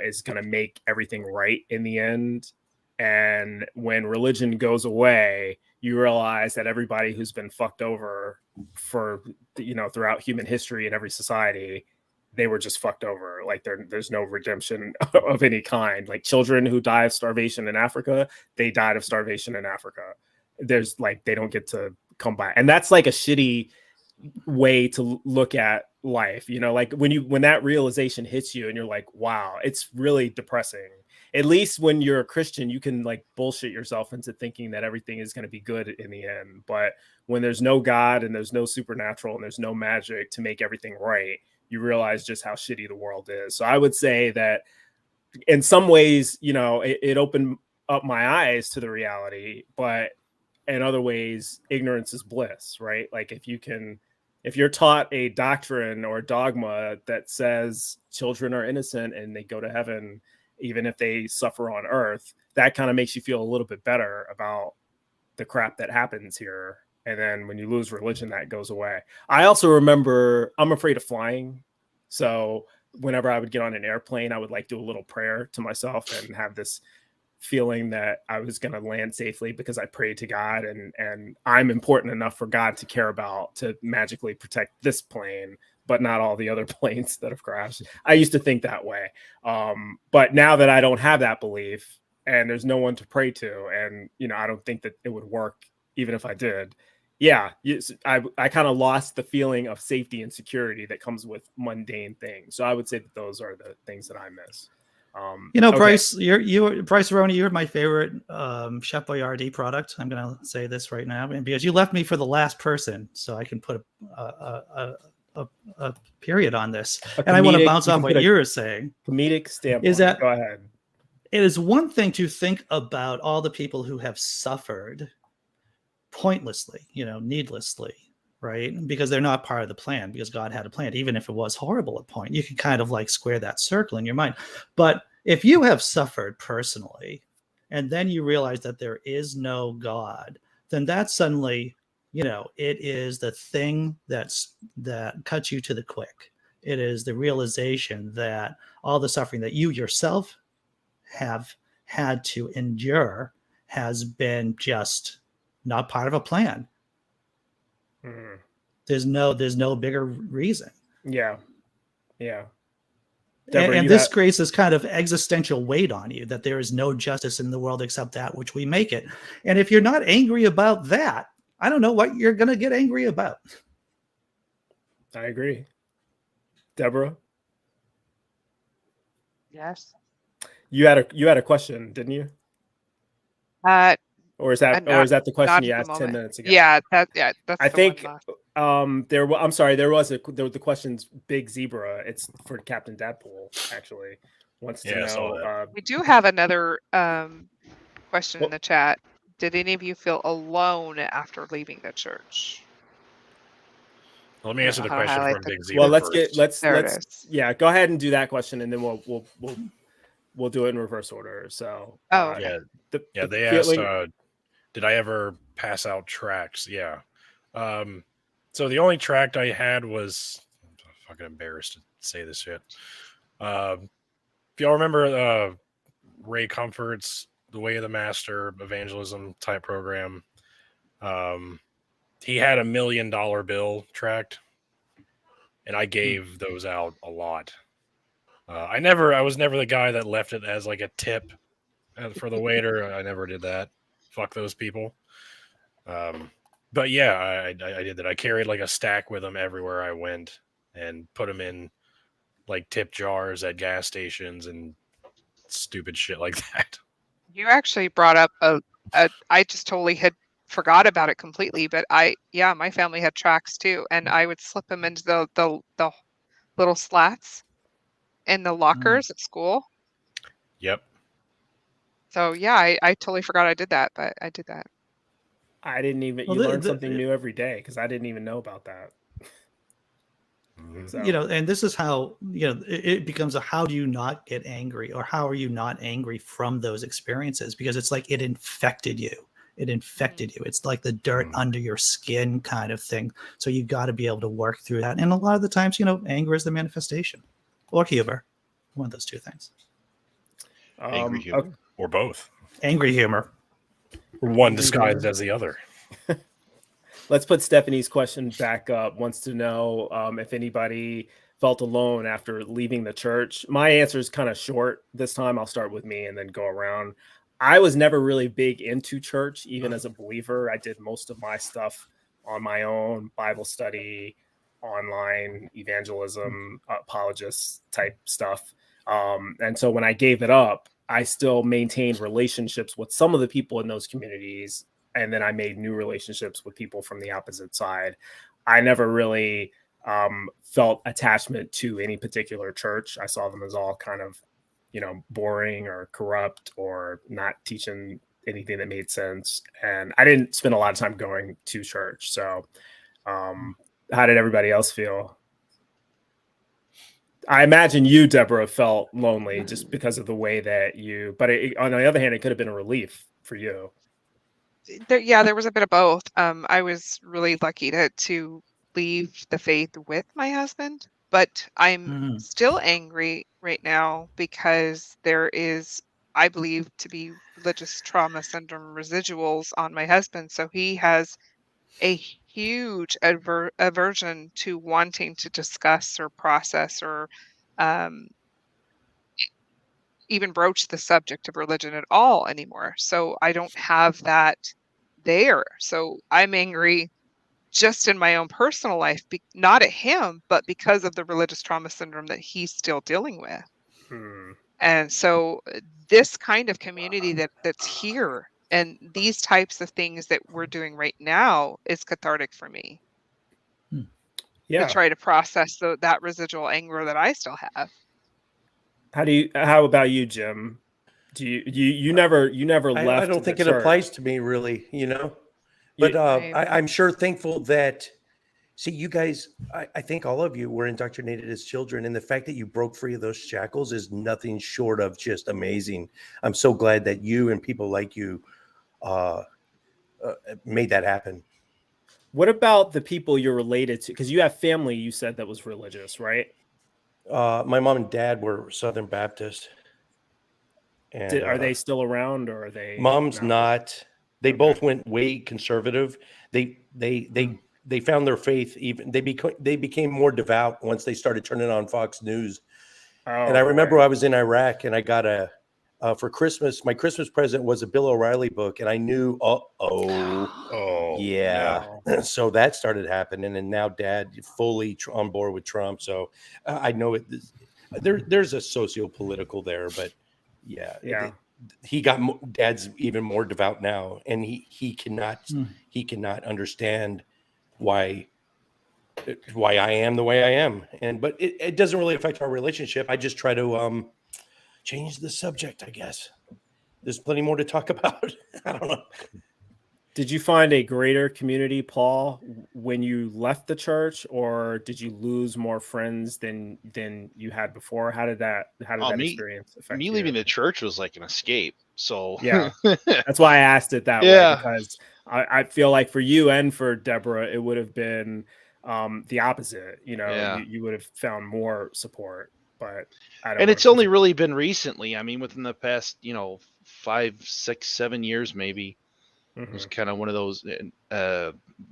is going to make everything right in the end. And when religion goes away, you realize that everybody who's been fucked over for, throughout human history in every society, they were just fucked over. Like there's no redemption of any kind. Like children who die of starvation in Africa, they died of starvation in Africa. There's like, they don't get to come back. And that's like a shitty way to look at life, like when that realization hits you and you're like, wow, it's really depressing. At least when you're a Christian, you can like bullshit yourself into thinking that everything is going to be good in the end. But when there's no God and there's no supernatural and there's no magic to make everything right, you realize just how shitty the world is. So I would say that in some ways, it opened up my eyes to the reality, but in other ways, ignorance is bliss, right? Like if you're taught a doctrine or dogma that says children are innocent and they go to heaven, even if they suffer on earth, that kind of makes you feel a little bit better about the crap that happens here. And then when you lose religion, that goes away. I also remember I'm afraid of flying. So whenever I would get on an airplane, I would like do a little prayer to myself and have this feeling that I was going to land safely because I prayed to God and I'm important enough for God to care about to magically protect this plane, but not all the other planes that have crashed. I used to think that way. But now that I don't have that belief and there's no one to pray to, and, I don't think that it would work even if I did. Yeah, I kind of lost the feeling of safety and security that comes with mundane things. So I would say that those are the things that I miss. Okay. Bryce, Bryce Roney, you're my favorite Chef Boyardee product. I'm going to say this right now, and because you left me for the last person, so I can put a period on this. And I want to bounce off what you're saying. Comedic standpoint. Is that go ahead? It is one thing to think about all the people who have suffered pointlessly, needlessly, right? Because they're not part of the plan, because God had a plan, even if it was horrible at point. You can kind of like square that circle in your mind. But if you have suffered personally, and then you realize that there is no God, then that suddenly, it is the thing that cuts you to the quick. It is the realization that all the suffering that you yourself have had to endure has been just not part of a plan. Mm. There's no bigger reason. Yeah. Deborah, and this grace is kind of existential weight on you, that there is no justice in the world except that which we make it. And if you're not angry about that, I don't know what you're going to get angry about. I agree. Deborah? Yes. You had a question, didn't you? Or is that the question you asked 10 minutes ago? Yeah, that's I think I'm sorry, there was the question's Big Zebra. It's for Captain Dadpool, actually. Wants to know. We do have another question in the chat. Did any of you feel alone after leaving the church? Let me answer the question from Big Zebra. Well, let's go ahead and do that question, and then we'll do it in reverse order. So they asked, did I ever pass out tracts? Yeah. So the only tract I had was, I'm fucking embarrassed to say this shit. If y'all remember Ray Comfort's The Way of the Master evangelism type program, he had $1 million bill tract, and I gave those out a lot. I was never the guy that left it as like a tip for the waiter. I never did that. Fuck those people. But yeah, I did that. I carried like a stack with them everywhere I went and put them in like tip jars at gas stations and stupid shit like that. You actually brought up I just totally had forgot about it completely, but my family had tracts too, and I would slip them into the little slats in the lockers at school. Yep. So yeah, I totally forgot I did that, but I did that. I didn't even. You learn something new every day, because I didn't even know about that. So. And this is how it becomes how do you not get angry, or how are you not angry from those experiences? Because it's like it infected you. It's like the dirt under your skin kind of thing. So you got to be able to work through that. And a lot of the times, anger is the manifestation, or humor, one of those two things. Angry humor, or both. Angry humor. One disguised as the other. Let's put Stephanie's question back up. Wants to know if anybody felt alone after leaving the church. My answer is kind of short this time. I'll start with me and then go around. I was never really big into church, even as a believer. I did most of my stuff on my own, Bible study, online evangelism, apologist type stuff. And so when I gave it up, I still maintained relationships with some of the people in those communities. And then I made new relationships with people from the opposite side. I never really felt attachment to any particular church. I saw them as all kind of, boring or corrupt or not teaching anything that made sense. And I didn't spend a lot of time going to church. So how did everybody else feel? I imagine you, Deborah, felt lonely just because of the way that but on the other hand, it could have been a relief for you. There was a bit of both. I was really lucky to leave the faith with my husband, but I'm still angry right now because there is, I believe, to be religious trauma syndrome residuals on my husband. So he has a huge aversion to wanting to discuss or process or even broach the subject of religion at all anymore. So I don't have that there. So I'm angry just in my own personal life, not at him, but because of the religious trauma syndrome that he's still dealing with. And so this kind of community that's here and these types of things that we're doing right now is cathartic for me. To try to process that residual anger that I still have. How about you, Jim? Do you never left? I don't think it church. applies to me really, but I'm sure thankful that, see, you guys, I think all of you were indoctrinated as children, and the fact that you broke free of those shackles is nothing short of just amazing. I'm so glad that you and people like you made that happen. What about the people you're related to? Because you have family, you said, that was religious, right? My mom and dad were Southern Baptist. And are they still around, or are they? Mom's not. They both went way conservative. They found their faith. Even they became more devout once they started turning on Fox News. And I remember I was in Iraq, and I got for Christmas, my Christmas present was a Bill O'Reilly book, and I knew, so that started happening, and now Dad fully on board with Trump. So I know it. There's a socio-political there, but he got Dad's even more devout now, and he cannot understand why I am the way I am, but it doesn't really affect our relationship. I just try to change the subject, I guess. There's plenty more to talk about. I don't know. Did you find a greater community, Paul, when you left the church, or did you lose more friends than you had before? How did that experience affect you? Me leaving the church was like an escape. So yeah, that's why I asked it that way, because I feel like for you and for Deborah, it would have been the opposite. You would have found more support. But it's only really been recently. I mean, within the past, 5, 6, 7 years, maybe. It was kind of one of those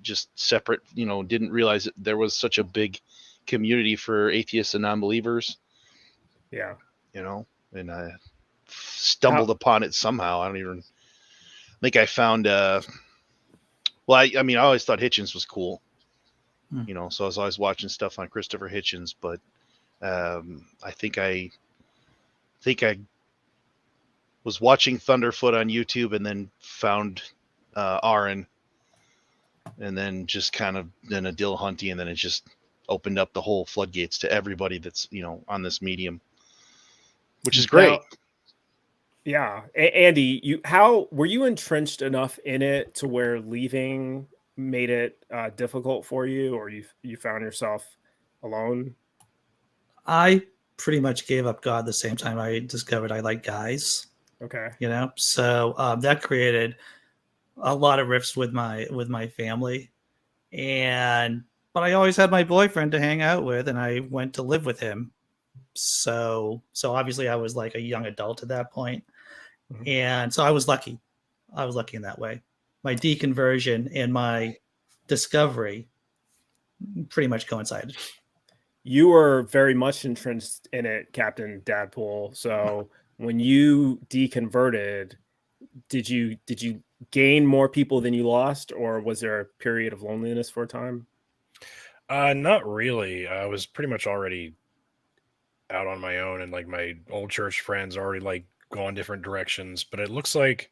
just separate, didn't realize that there was such a big community for atheists and non-believers. Yeah. And I stumbled upon it somehow. I don't even think I found, I always thought Hitchens was cool, so I was always watching stuff on Christopher Hitchens, but I think I was watching Thunderfoot on YouTube and then found Aaron, and then just kind of then Adil Hunty, and then it just opened up the whole floodgates to everybody that's on this medium, which is great. Yeah, Andy, how were you entrenched enough in it to where leaving made it difficult for you, or you found yourself alone? I pretty much gave up God the same time I discovered I like guys. Okay. So that created a lot of rifts with my family, but I always had my boyfriend to hang out with, and I went to live with him. So obviously I was like a young adult at that point, Mhm. And so I was lucky. I was lucky in that way. My deconversion and my discovery pretty much coincided. You were very much entrenched in it, Captain Dadpool. So when you deconverted, did you gain more people than you lost, or was there a period of loneliness for a time? Not really. I was pretty much already out on my own, and like my old church friends already like gone different directions. But it looks like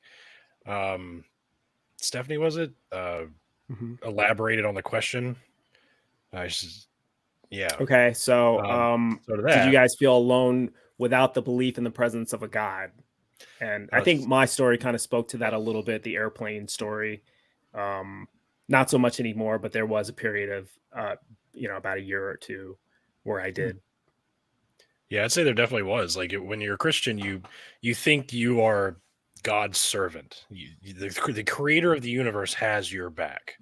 um, Stephanie, was it? Mhm. Elaborated on the question. Yeah. Okay, so So to did you that, guys feel alone without the belief in the presence of a God? And I think s- my story kind of spoke to that a little bit, the airplane story. Not so much anymore, but there was a period of about a year or two where I did. yeah, I'd say there definitely was. Like when you're a Christian, you think you are God's servant. The creator of the universe has your back,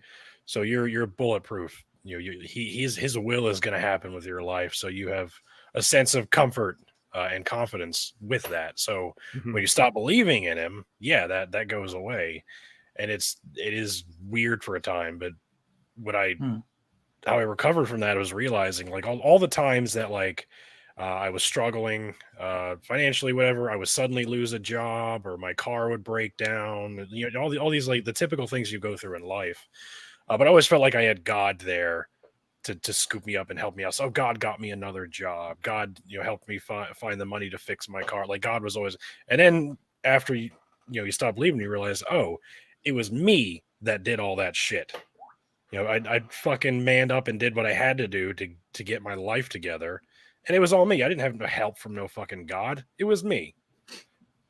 so you're bulletproof. His will is going to happen with your life, so you have a sense of comfort and confidence with that. So Mhm. when you stop believing in him, yeah, that goes away, and it is weird for a time. But what I Hmm. how I recovered from that was realizing like all the times that like I was struggling financially, whatever, I would suddenly lose a job or my car would break down, all these like the typical things you go through in life. But I always felt like I had God there to scoop me up and help me out. So God got me another job. God, helped me find the money to fix my car. Like God was always, and then after you stop believing, you realize, oh, it was me that did all that shit. I fucking manned up and did what I had to do to get my life together, and it was all me. I didn't have no help from no fucking God. It was me.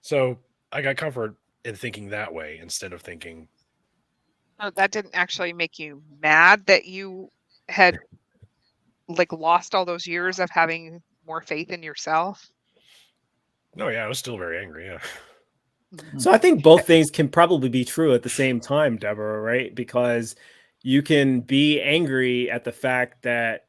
So I got comfort in thinking that way instead of thinking, Oh, that didn't actually make you mad that you had like lost all those years of having more faith in yourself? no, yeah, I was still very angry. Yeah, So I think both things can probably be true at the same time, Deborah, right? Because you can be angry at the fact that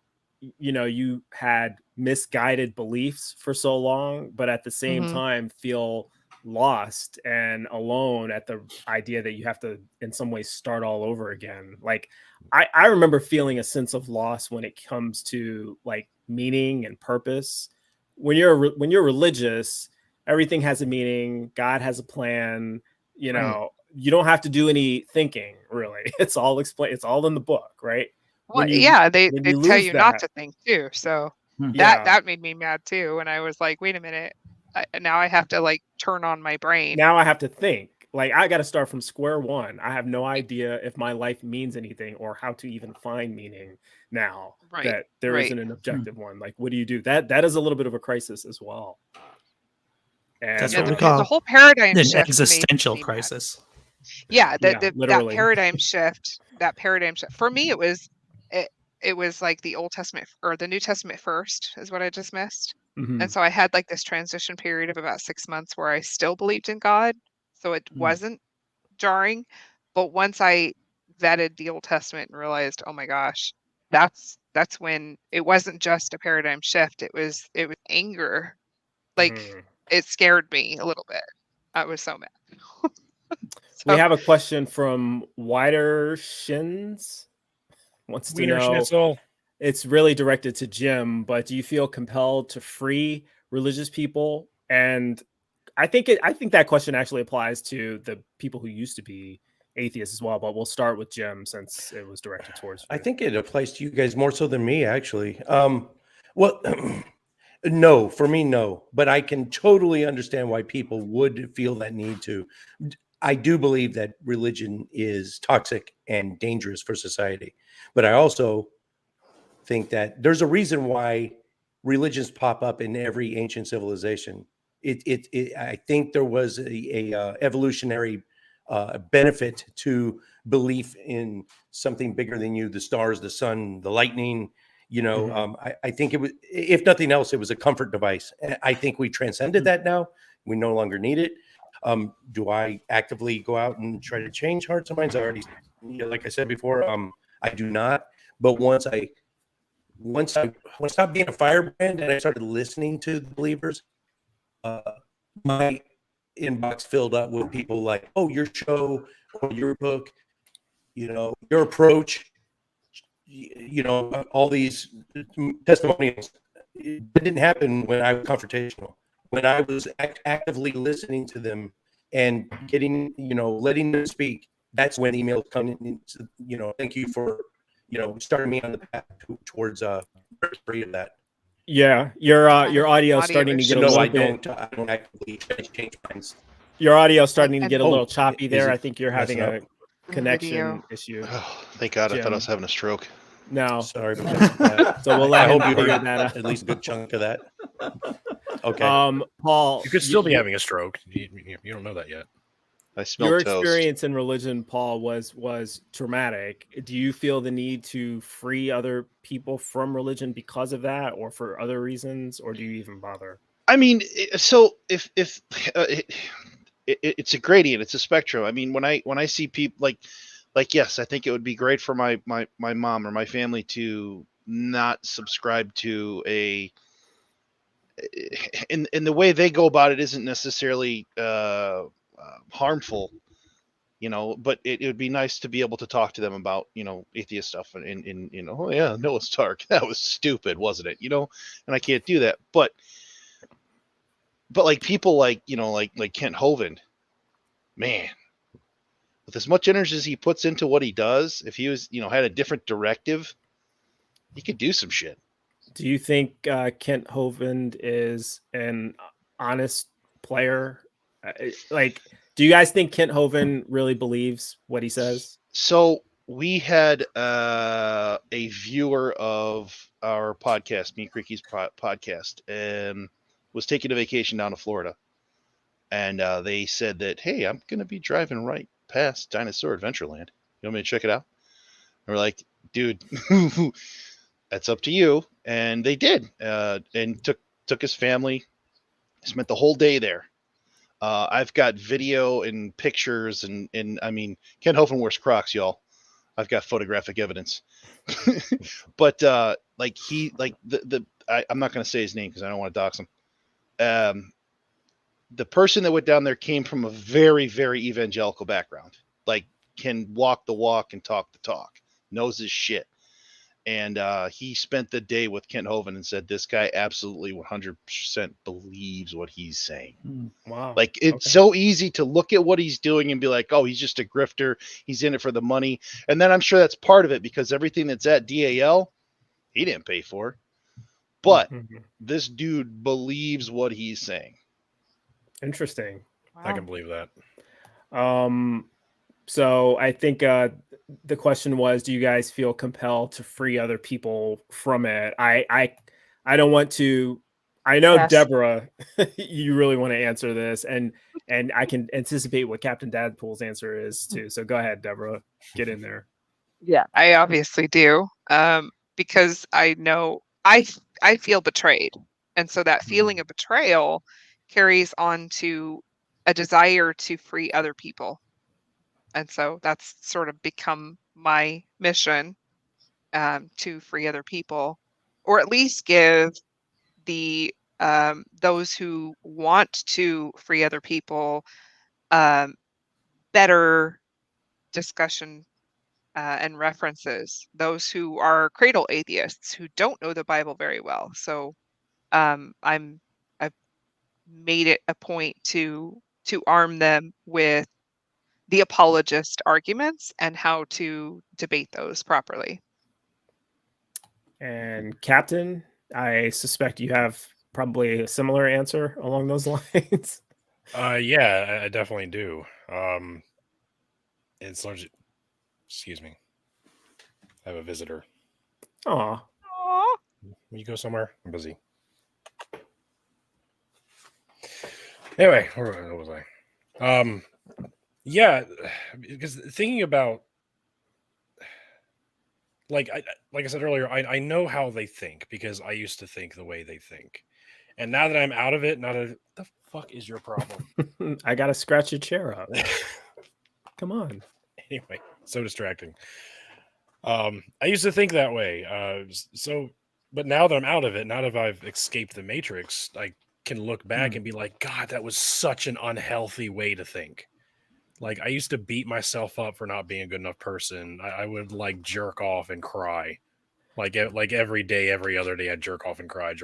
you had misguided beliefs for so long, but at the same Mhm. time feel lost and alone at the idea that you have to in some ways start all over again. Like I remember feeling a sense of loss when it comes to like meaning and purpose. When you're religious, everything has a meaning, God has a plan. Right. You don't have to do any thinking really. It's all explained, it's all in the book, right? Well, when you yeah, they when they you tell lose you not that, to think too. So Hmm. that yeah, that made me mad too. And I was like, wait a minute, now I have to like turn on my brain. now I have to think. Like I got to start from square one. I have no idea if my life means anything or how to even find meaning now Right, that there right. isn't an objective one. Like what do you do? That is a little bit of a crisis as well. That's And Yeah, what we the call whole paradigm an shift made existential me mad. crisis. Yeah, yeah, that literally. paradigm shift for me, it was like the Old Testament or the New Testament first is what I just missed. And Mhm. so I had like this transition period of about 6 months where I still believed in God, so it Hmm. wasn't jarring. But once I vetted the Old Testament and realized, oh my gosh, that's when it wasn't just a paradigm shift. It was anger. Like Mhm. it scared me a little bit. I was so mad. We So have a question from Wider Shins. Wants to Wiener know, Schnitzel. it's really directed to Jim, but do you feel compelled to free religious people? And I think that question actually applies to the people who used to be atheists as well, but we'll start with Jim since it was directed towards I you. think it applies to you guys more so than me, actually. Well, no, for me, no. But I can totally understand why people would feel that need to. I do believe that religion is toxic and dangerous for society. But I also think that there's a reason why religions pop up in every ancient civilization. I think there was a evolutionary benefit to belief in something bigger than you, the stars, the sun, the lightning. Mhm. I think it was, if nothing else, it was a comfort device. I think we transcended that now. We no longer need it. Do I actively go out and try to change hearts and minds? Like I said before, I do not. But when I stopped being a firebrand and I started listening to the believers, uh, my inbox filled up with people like, oh, your show or your book, your approach, all these testimonials. It didn't happen when I was confrontational. When I was actively listening to them and getting, letting them speak, that's when emails come in, thank you for, starting me on the path towards free of that. Yeah, your audio is starting to get a No, little I bit. don't actively change minds. Your audio is starting to And- get a Oh, little choppy is there. it I think you're having messing a up? connection Video. issue. Oh, thank God! I thought I was Jim. having a stroke. No, Sorry about that. so we'll I let him hope you figure heard that out. at least a good chunk of that. Okay. Paul, You could still be having a stroke. You don't know that yet. I smell your toast. experience in religion, Paul, was traumatic. Do you feel the need to free other people from religion because of that, or for other reasons, or do you even bother? I mean, so if it's a gradient, it's a spectrum. I mean, when I see people like yes, I think it would be great for my mom or my family to not subscribe to in the way they go about it isn't necessarily harmful, but it would be nice to be able to talk to them about atheist stuff and oh yeah, Noah's Ark, that was stupid, wasn't it? And I can't do that, but like people like Kent Hovind, man, with as much energy as he puts into what he does, if he was had a different directive, he could do some shit. Do you think Kent Hovind is an honest player? Do you guys think Kent Hovind really believes what he says? So we had a viewer of our podcast, Me and Creaky's podcast, and was taking a vacation down to Florida. And they said that, hey, I'm going to be driving right past Dinosaur Adventureland. You want me to check it out? And we're like, dude, that's up to you. And they did, and took his family, spent the whole day there. I've got video and pictures, and I mean, Ken Hovind wears Crocs, y'all. I've got photographic evidence. But I'm not going to say his name because I don't want to dox him. The person that went down there came from a very, very evangelical background. Like, can walk the walk and talk the talk, knows his shit. And he spent the day with Kent Hovind and said, this guy absolutely 100% believes what he's saying. Wow. Like, it's so easy to look at what he's doing and be like, oh, he's just a grifter. He's in it for the money. And then I'm sure that's part of it, because everything that's at DAL, he didn't pay for. But this dude believes what he's saying. Interesting. Wow. I can believe that. So I think the question was, do you guys feel compelled to free other people from it? I don't want to. I know, Yes. Deborah, you really want to answer this, and I can anticipate what Captain Dadpool's answer is too. So go ahead, Deborah, get in there. Yeah, I obviously do, because I know I feel betrayed, and so that feeling of betrayal carries on to a desire to free other people, and so that's sort of become my mission, to free other people, or at least give the those who want to free other people better discussion and references, those who are cradle atheists who don't know the Bible very well. So I've made it a point to arm them with the apologist arguments and how to debate those properly. And Captain, I suspect you have probably a similar answer along those lines. Yeah, I definitely do. It's largely, excuse me, I have a visitor. Aw. Will you go somewhere? I'm busy. Anyway, where was I? Yeah, because thinking about, like I said earlier, I know how they think because I used to think the way they think, and now that I'm out of it, the fuck is your problem? I gotta scratch your chair up. Come on. Anyway, so distracting. I used to think that way. But now that I'm out of it, now that I've escaped the matrix, I can look back and be like, God, that was such an unhealthy way to think. Like, I used to beat myself up for not being a good enough person. I would like jerk off and cry. Like every day, every other day, I'd jerk off and cry,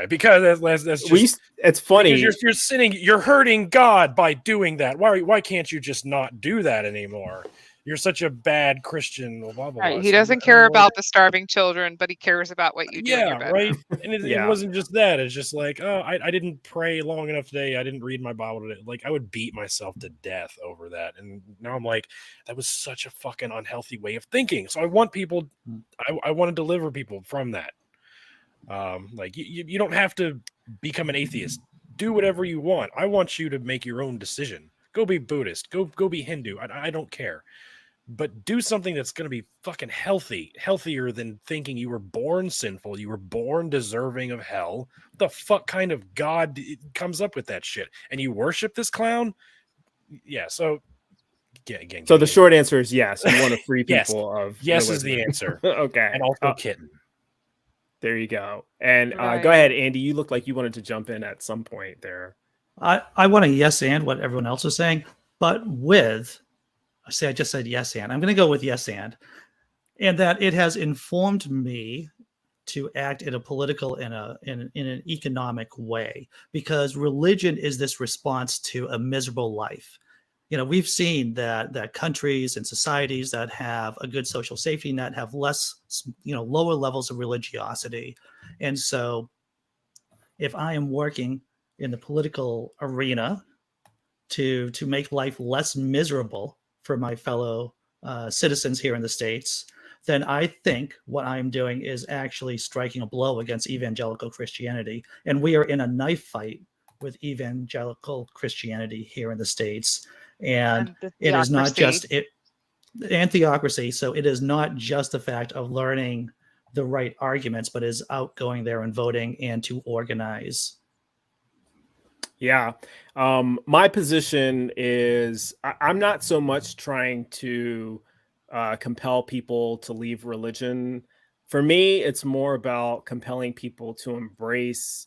because that's just. It's funny. Because you're sinning, you're hurting God by doing that. Why can't you just not do that anymore? You're such a bad Christian. Blah, blah, blah. Right. He doesn't care about the starving children, but he cares about what you do in your bedroom. Right. And it wasn't just that. It's just like, oh, I didn't pray long enough today. I didn't read my Bible today. Like, I would beat myself to death over that. And now I'm like, that was such a fucking unhealthy way of thinking. So I want people, I want to deliver people from that. Like, you don't have to become an atheist. Do whatever you want. I want you to make your own decision. Go be Buddhist. Go be Hindu. I don't care. But do something that's going to be fucking healthier than thinking you were born sinful. You were born deserving of hell. What the fuck kind of God comes up with that shit? And you worship this clown? Yeah. So, again. So the short answer is yes. You want to free people of yes religion. Is the answer. Okay. And also kitten. There you go. And Right. Go ahead, Andy. You look like you wanted to jump in at some point there. I want to yes and what everyone else is saying, but with, I just said yes and. I'm going to go with yes and that it has informed me to act in a political, in an economic way, because religion is this response to a miserable life. You know, we've seen that countries and societies that have a good social safety net have less, lower levels of religiosity. And so if I am working in the political arena to make life less miserable for my fellow citizens here in the States, then I think what I'm doing is actually striking a blow against evangelical Christianity. And we are in a knife fight with evangelical Christianity here in the States. And it is not just and theocracy. So it is not just the fact of learning the right arguments, but is out going there and voting and to organize. Yeah. My position is I'm not so much trying to compel people to leave religion. For me, it's more about compelling people to embrace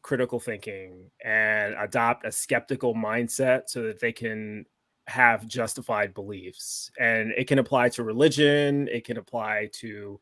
critical thinking and adopt a skeptical mindset so that they can have justified beliefs. And it can apply to religion, it can apply to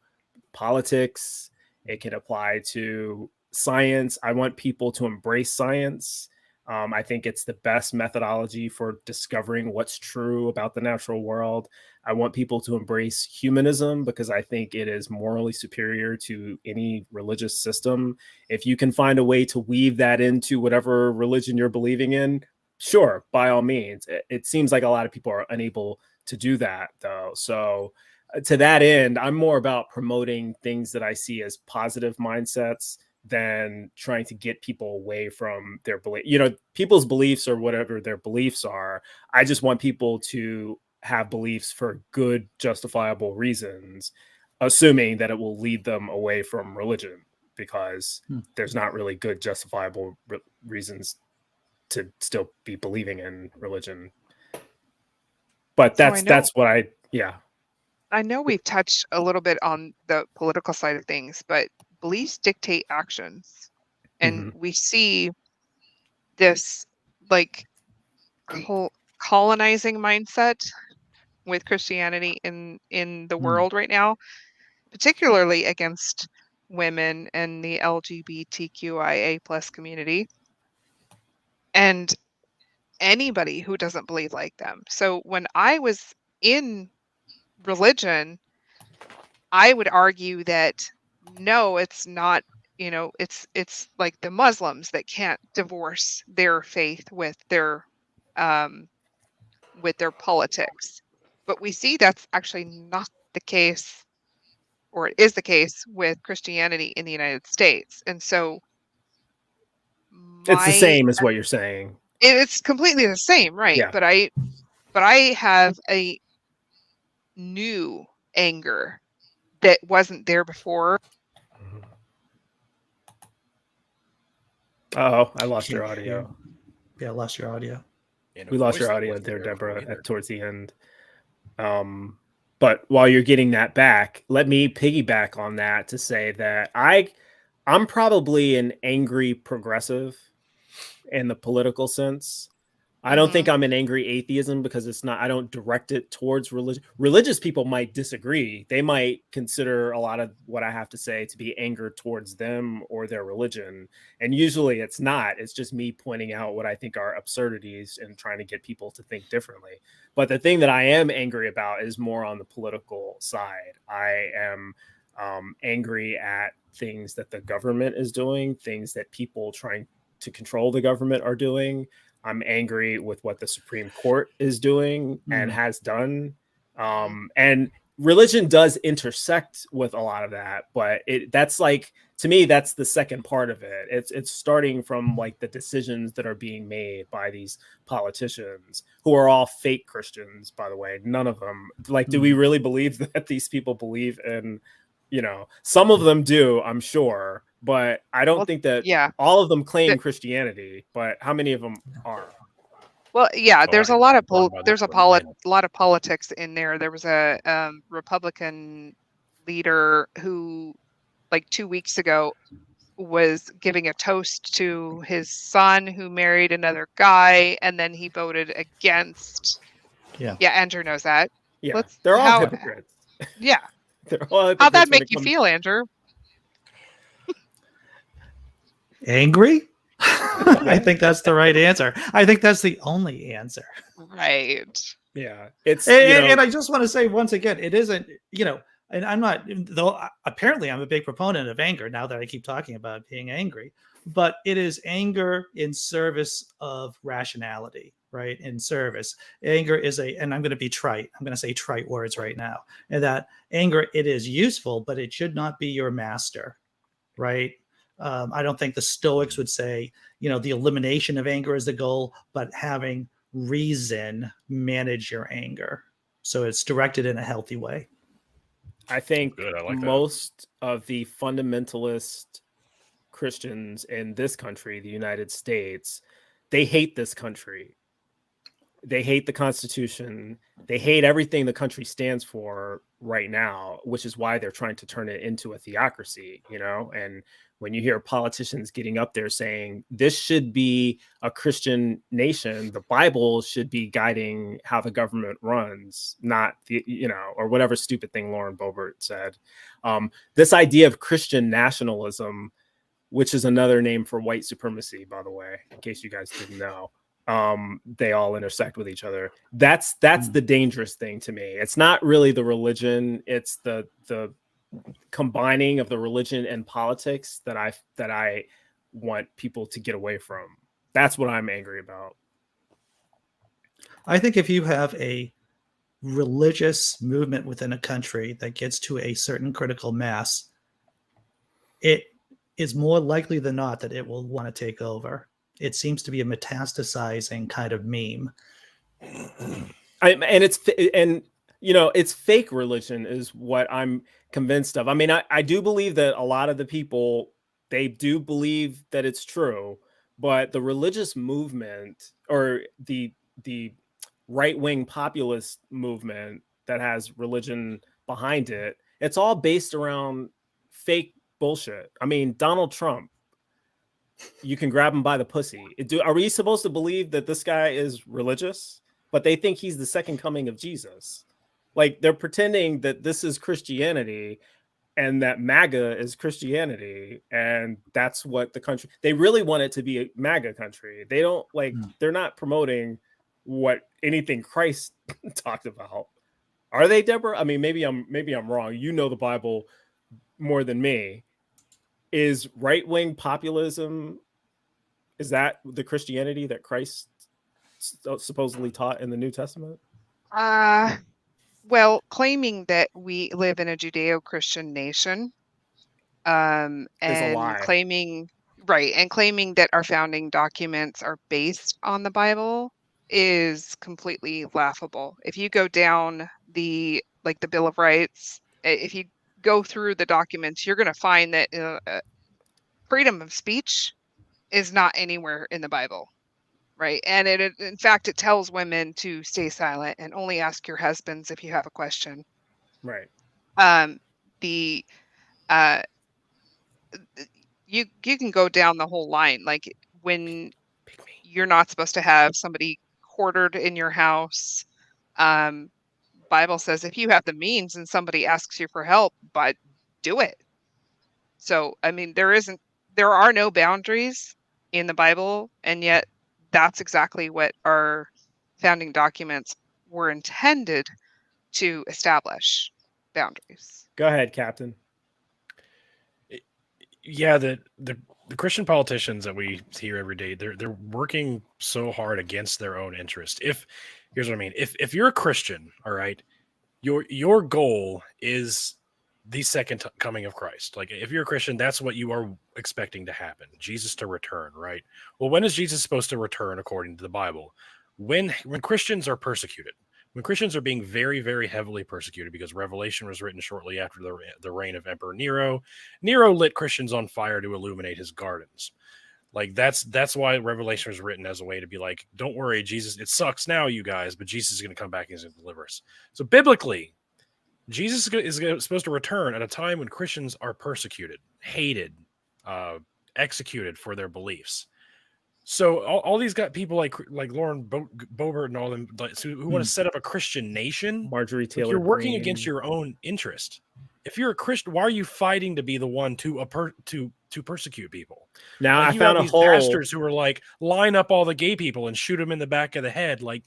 politics, it can apply to science. I want people to embrace science. I think it's the best methodology for discovering what's true about the natural world. I want people to embrace humanism because I think it is morally superior to any religious system. If you can find a way to weave that into whatever religion you're believing in, sure, by all means. It seems like a lot of people are unable to do that, though. So to that end, I'm more about promoting things that I see as positive mindsets than trying to get people away from their belief. People's beliefs or whatever their beliefs are. I just want people to have beliefs for good, justifiable reasons, assuming that it will lead them away from religion, because there's not really good, justifiable reasons to still be believing in religion. But that's what I know we've touched a little bit on the political side of things, but beliefs dictate actions. And we see this like colonizing mindset with Christianity in the world right now, particularly against women and the LGBTQIA plus community and anybody who doesn't believe like them. So when I was in religion, I would argue that no, it's not, it's like the Muslims that can't divorce their faith with their politics. But we see that's actually not the case, or it is the case with Christianity in the United States. And so it's the same as what you're saying. It's completely the same, right? Yeah. But I have a new anger that wasn't there before. Oh, I lost your audio. Yeah, I lost your audio. We lost your audio there, Deborah, towards the end. But while you're getting that back, let me piggyback on that to say that I'm probably an angry progressive. in the political sense. I don't think I'm an angry atheism because it's not, I don't direct it towards religion. Religious people might disagree. They might consider a lot of what I have to say to be anger towards them or their religion. And usually it's not. It's just me pointing out what I think are absurdities and trying to get people to think differently. But the thing that I am angry about is more on the political side. I am angry at things that the government is doing, things that people trying to control the government are doing. I'm angry with what the Supreme Court is doing and has done. And religion does intersect with a lot of that, but that's like, to me, that's the second part of it. It's starting from like the decisions that are being made by these politicians who are all fake Christians, by the way. None of them, like, do we really believe that these people believe in, you know, some of them do, I'm sure, but I don't think that all of them claim Christianity, but how many of them are? Well, yeah, there's a lot of lot of politics in there. There was a Republican leader who, like 2 weeks ago, was giving a toast to his son who married another guy, and then he voted against. Yeah, Andrew knows that. Yeah, they're all hypocrites. Yeah, they're all hypocrites. How'd that make you feel, Andrew? Angry? I think that's the right answer. I think that's the only answer. Right. Yeah. It's and I just want to say once again, it isn't, and I'm not, though apparently I'm a big proponent of anger now that I keep talking about being angry, but it is anger in service of rationality, right? In service. Anger is and I'm going to be trite. I'm going to say trite words right now. And that anger, it is useful, but it should not be your master, right? I don't think the Stoics would say, the elimination of anger is the goal, but having reason manage your anger. So it's directed in a healthy way. I think most of the fundamentalist Christians in this country, the United States, they hate this country. They hate the Constitution. They hate everything the country stands for right now, which is why they're trying to turn it into a theocracy, and when you hear politicians getting up there saying this should be a Christian nation, the Bible should be guiding how the government runs, not or whatever stupid thing Lauren Boebert said. This idea of Christian nationalism, which is another name for white supremacy, by the way, in case you guys didn't know, they all intersect with each other. That's the dangerous thing to me. It's not really the religion. It's the combining of the religion and politics that I want people to get away from. That's what I'm angry about. I think if you have a religious movement within a country that gets to a certain critical mass, it is more likely than not that it will want to take over. It seems to be a metastasizing kind of meme. It's fake religion is what I'm convinced of. I mean, I do believe that a lot of the people, they do believe that it's true, but the religious movement or the right-wing populist movement that has religion behind it, it's all based around fake bullshit. I mean, Donald Trump, you can grab him by the pussy. Are we supposed to believe that this guy is religious? But they think he's the second coming of Jesus. Like, they're pretending that this is Christianity and that MAGA is Christianity. And that's what the country, they really want it to be a MAGA country. They don't they're not promoting anything Christ talked about. Are they, Deborah? I mean, maybe I'm wrong. You know the Bible more than me. Is right-wing populism, is that the Christianity that Christ supposedly taught in the New Testament? Well, claiming that we live in a Judeo-Christian nation, and claiming that our founding documents are based on the Bible is completely laughable. If you go down the Bill of Rights, if you go through the documents, you're going to find that freedom of speech is not anywhere in the Bible. Right. And in fact, it tells women to stay silent and only ask your husbands if you have a question. Right. You can go down the whole line. Like when you're not supposed to have somebody quartered in your house. Bible says if you have the means and somebody asks you for help, but do it. So, I mean, there are no boundaries in the Bible, and yet that's exactly what our founding documents were intended to establish boundaries. Go ahead, Captain. Yeah, the Christian politicians that we hear every day, they're working so hard against their own interest. Here's what I mean. If you're a Christian, all right, your goal is the second coming of Christ. Like if you're a Christian, that's what you are expecting to happen. Jesus to return, right? Well, when is Jesus supposed to return according to the Bible? When Christians are persecuted. When Christians are being very, very heavily persecuted, because Revelation was written shortly after the reign of Emperor Nero. Nero lit Christians on fire to illuminate his gardens. Like that's why Revelation was written, as a way to be like, don't worry, Jesus, it sucks now, you guys, but Jesus is going to come back and he's going to deliver us. So biblically, Jesus is supposed to return at a time when Christians are persecuted, hated, executed for their beliefs. So all these got people like Lauren Boebert and all them who want to set up a Christian nation. Marjorie Taylor You're working Greene. against your own interest. If you're a Christian, why are you fighting to be the one to persecute people? Now Like, I found a these hole. pastors who are like, line up all the gay people and shoot them in the back of the head. Like,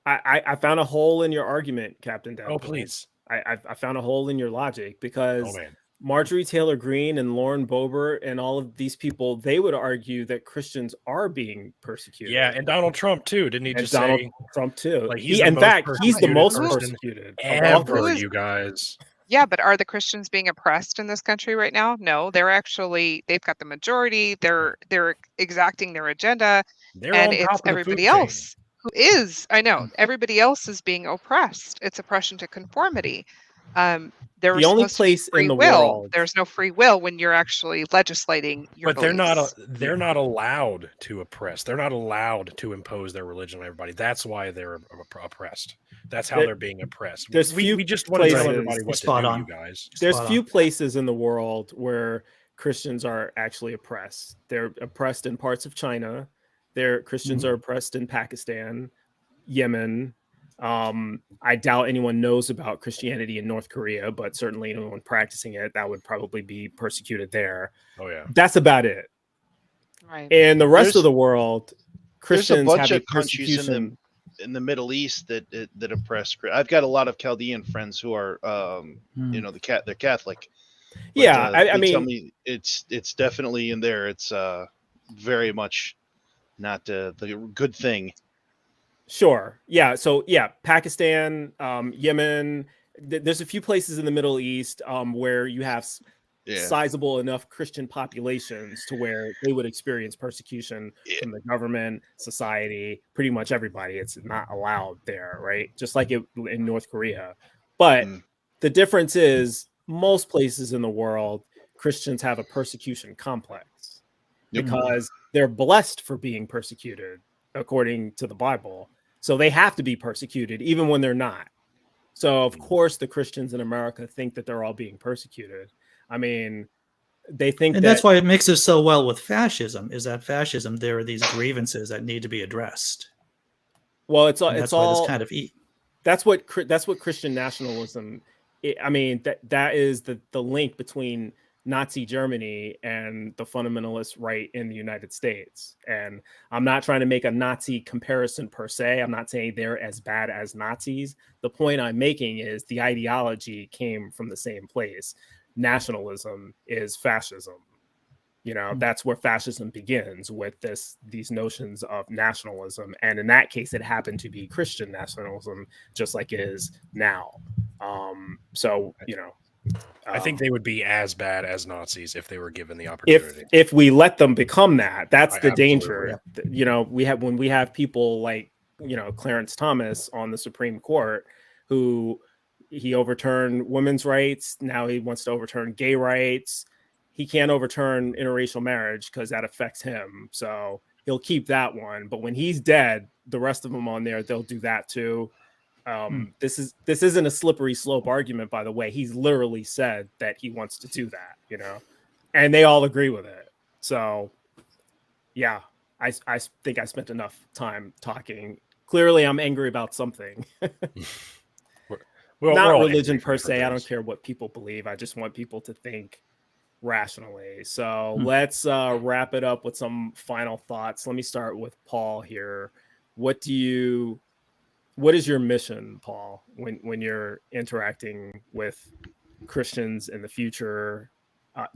I found a hole in your argument, Captain Dadpool. oh please, I found a hole in your logic, because oh man. Marjorie Taylor Greene and Lauren Boebert and all of these people, they would argue that Christians are being persecuted. Yeah, and Donald Trump too. Didn't he And just Donald say Trump too. like In fact, he's the most person persecuted. ever, is- you guys? Yeah, but are the Christians being oppressed in this country right now? No, they've got the majority. They're exacting their agenda, They're and on it's top of the everybody food chain. else who is. I know everybody else is being oppressed. It's oppression to conformity. There The only supposed to be place in free the will. world. There's no free will when you're actually legislating your But they're beliefs. not allowed to oppress. They're not allowed to impose their religion on everybody. That's why they're oppressed. That's how they're being oppressed. There's few We just want to tell places- everybody what to Spot do, on. you guys. There's Spot few on. places in the world where Christians are actually oppressed. They're oppressed in parts of China. Christians are oppressed in Pakistan, Yemen. I doubt anyone knows about Christianity in North Korea, but certainly anyone practicing it, that would probably be persecuted there. Oh yeah. That's about it. Right. In the rest There's- of the world, Christians bunch have a of countries persecution. in the Middle East that oppress. I've got a lot of Chaldean friends who are, they're Catholic. But, Yeah, I they tell mean, me it's definitely in there. It's very much not the good thing. sure. Yeah. So yeah, Pakistan, Yemen. There's a few places in the Middle East where you have Yeah. sizable enough Christian populations to where they would experience persecution from the government, society, pretty much everybody. It's not allowed there, right? Just like in North Korea. But the difference is most places in the world, Christians have a persecution complex because they're blessed for being persecuted according to the Bible. So they have to be persecuted even when they're not. So of course the Christians in America think that they're all being persecuted. I mean, they think And that, that's why it mixes so well with fascism, is that fascism, there are these grievances that need to be addressed. well, it's all, And it's that's why all, this kind of that's what Christian nationalism, I mean, that is the link between Nazi Germany and the fundamentalist right in the United States. And I'm not trying to make a Nazi comparison per se. I'm not saying they're as bad as Nazis. The point I'm making is the ideology came from the same place. Nationalism is fascism. You know, that's where fascism begins, with these notions of nationalism. And in that case, it happened to be Christian nationalism, just like it is now. So, you know, I think they would be as bad as Nazis if they were given the opportunity. if we let them become that, that's the Absolutely. danger. You know, when we have people like, you know, Clarence Thomas on the Supreme Court, who he overturned women's rights. Now he wants to overturn gay rights. He can't overturn interracial marriage because that affects him. So he'll keep that one. But when he's dead, the rest of them on there, they'll do that too. This isn't a slippery slope argument, by the way. He's literally said that he wants to do that, you know, and they all agree with it. So yeah, I think I spent enough time talking. Clearly, I'm angry about something. Well, Not we're all religion angry for per different se. I don't things. care what people believe. I just want people to think rationally. So Hmm. let's wrap it up with some final thoughts. Let me start with Paul here. What is your mission, Paul, when you're interacting with Christians in the future?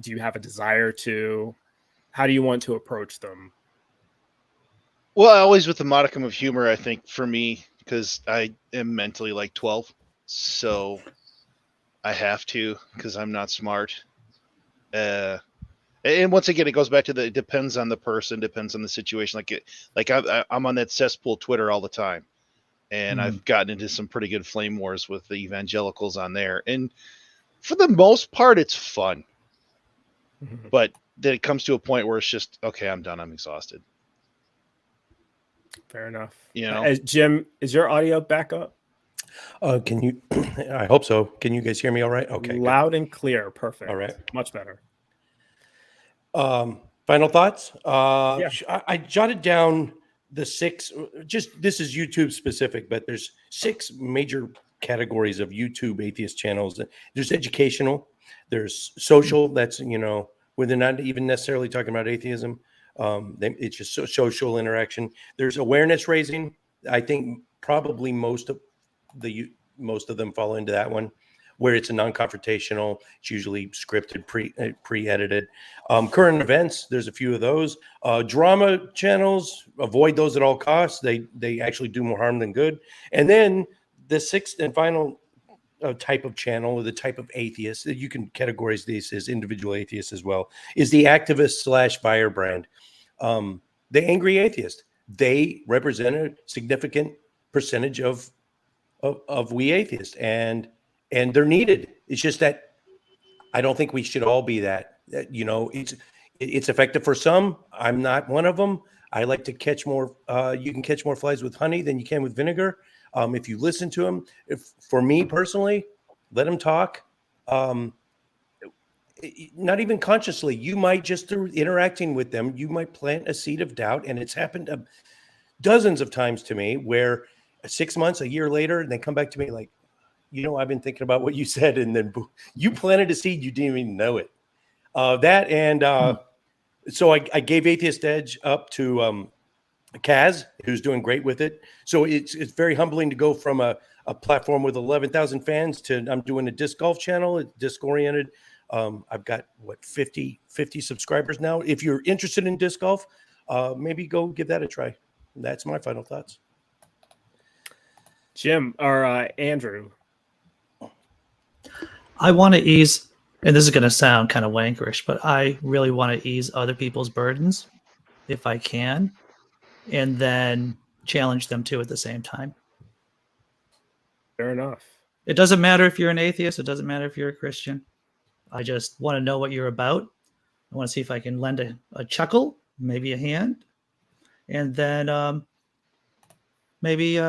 Do you have a desire to? How do you want to approach them? Well, always with a modicum of humor, I think, for me, because I am mentally like 12. So I have to, because I'm not smart. And once again, it goes back to it depends on the person, depends on the situation. I'm on that cesspool Twitter all the time. And I've gotten into some pretty good flame wars with the evangelicals on there. And for the most part, it's fun. But then it comes to a point where it's just, okay, I'm done. I'm exhausted. Fair enough. You know? Jim, is your audio back up? Can you? I hope so. Can you guys hear me all right? Okay. Loud and clear. Perfect. All right. Much better. Final thoughts? Yeah. I jotted down the 6, just this is YouTube specific, but there's 6 major categories of YouTube atheist channels. There's educational, there's social, that's, where they're not even necessarily talking about atheism. It's just social interaction. There's awareness raising. I think probably most of them fall into that one, where it's a non-confrontational, it's usually scripted, pre-edited. Current events, there's a few of those. Drama channels, avoid those at all costs. They actually do more harm than good. And then the 6th and final type of channel, or the type of atheist that you can categorize these as individual atheists as well, is the activist / firebrand. The angry atheist. They represent a significant percentage of we atheists, and they're needed. It's just that I don't think we should all be that. It's effective for some. I'm not one of them. I like to catch more. You can catch more flies with honey than you can with vinegar. If you listen to them, for me personally, let them talk. Not even consciously. You might just through interacting with them, you might plant a seed of doubt, and it's happened dozens of times to me where 6 months, a year later, and they come back to me like, I've been thinking about what you said, and then you planted a seed, you didn't even know it. So I gave Atheist Edge up to Kaz, who's doing great with it. So it's very humbling to go from a platform with 11,000 fans to I'm doing a disc golf channel, disc oriented. I've got 50 subscribers now. If you're interested in disc golf, maybe go give that a try. That's my final thoughts. Jim or Andrew. I want to ease, and this is going to sound kind of wankerish, but I really want to ease other people's burdens if I can, and then challenge them too at the same time. Fair enough. It doesn't matter if you're an atheist. It doesn't matter if you're a Christian. I just want to know what you're about. I want to see if I can lend a chuckle, maybe a hand, and then maybe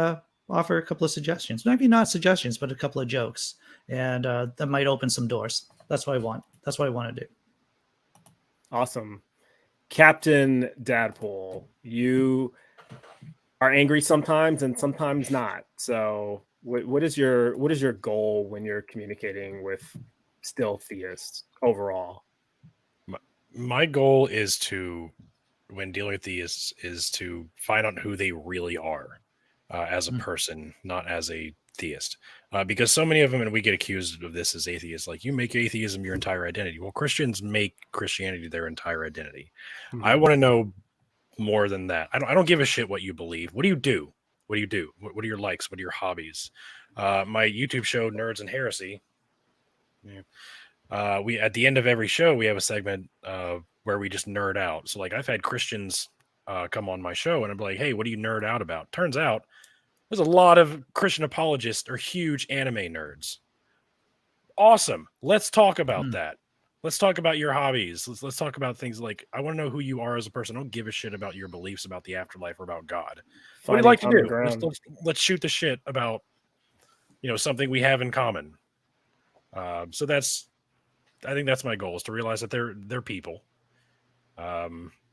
offer a couple of suggestions. Maybe not suggestions, but a couple of jokes. And that might open some doors. That's what I want. That's what I want to do. Awesome. Captain Dadpool, you are angry sometimes and sometimes not. So what is your goal when you're communicating with still theists overall? My goal is to, when dealing with theists, is to find out who they really are as a person, not as a theist. Because so many of them, and we get accused of this as atheists, like you make atheism your entire identity. Well, Christians make Christianity their entire identity. I want to know more than that. I don't give a shit what you believe. What do you do? What do you do? What are your likes? What are your hobbies? My YouTube show, Nerds and Heresy. We at the end of every show we have a segment where we just nerd out. So like I've had Christians come on my show and I'm like, hey, what do you nerd out about? Turns out there's a lot of Christian apologists are huge anime nerds. Awesome. Let's talk about that. Let's talk about your hobbies. Let's talk about things like I want to know who you are as a person. I don't give a shit about your beliefs about the afterlife or about God. What do you like to do? Let's shoot the shit about something we have in common. So I think that's my goal, is to realize that they're people.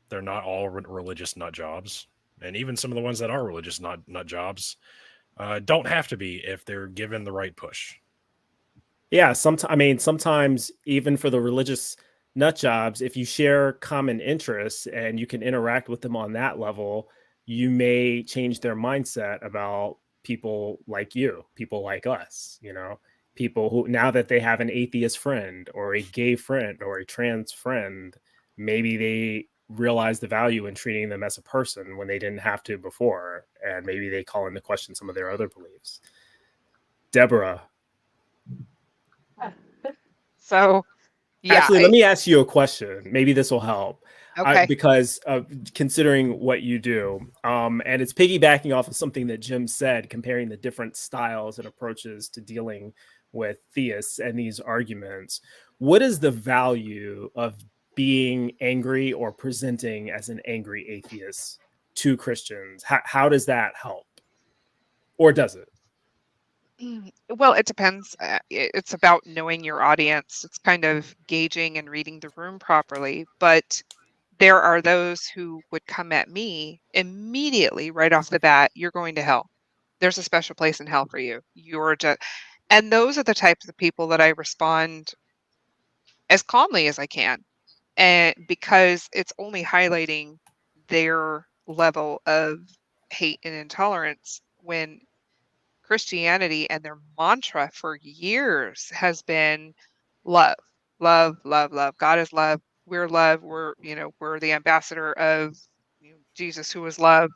They're not all religious nut jobs. And even some of the ones that are religious nut jobs don't have to be if they're given the right push. Yeah, sometimes even for the religious nut jobs, if you share common interests and you can interact with them on that level, you may change their mindset about people like you, people like us, people who, now that they have an atheist friend or a gay friend or a trans friend, maybe they realize the value in treating them as a person when they didn't have to before, and maybe they call into question some of their other beliefs. Deborah. So, yeah. Actually, let me ask you a question. Maybe this will help. Okay. Because considering what you do, and it's piggybacking off of something that Jim said, comparing the different styles and approaches to dealing with theists and these arguments. What is the value of being angry or presenting as an angry atheist to Christians? How does that help? Or does it? Well, it depends. It's about knowing your audience. It's kind of gauging and reading the room properly. But there are those who would come at me immediately right off the bat. You're going to hell. There's a special place in hell for you. You're just, and those are the types of people that I respond as calmly as I can, and because it's only highlighting their level of hate and intolerance when Christianity and their mantra for years has been love, love, love, love. God is love. We're love. We're the ambassador of Jesus, who is love.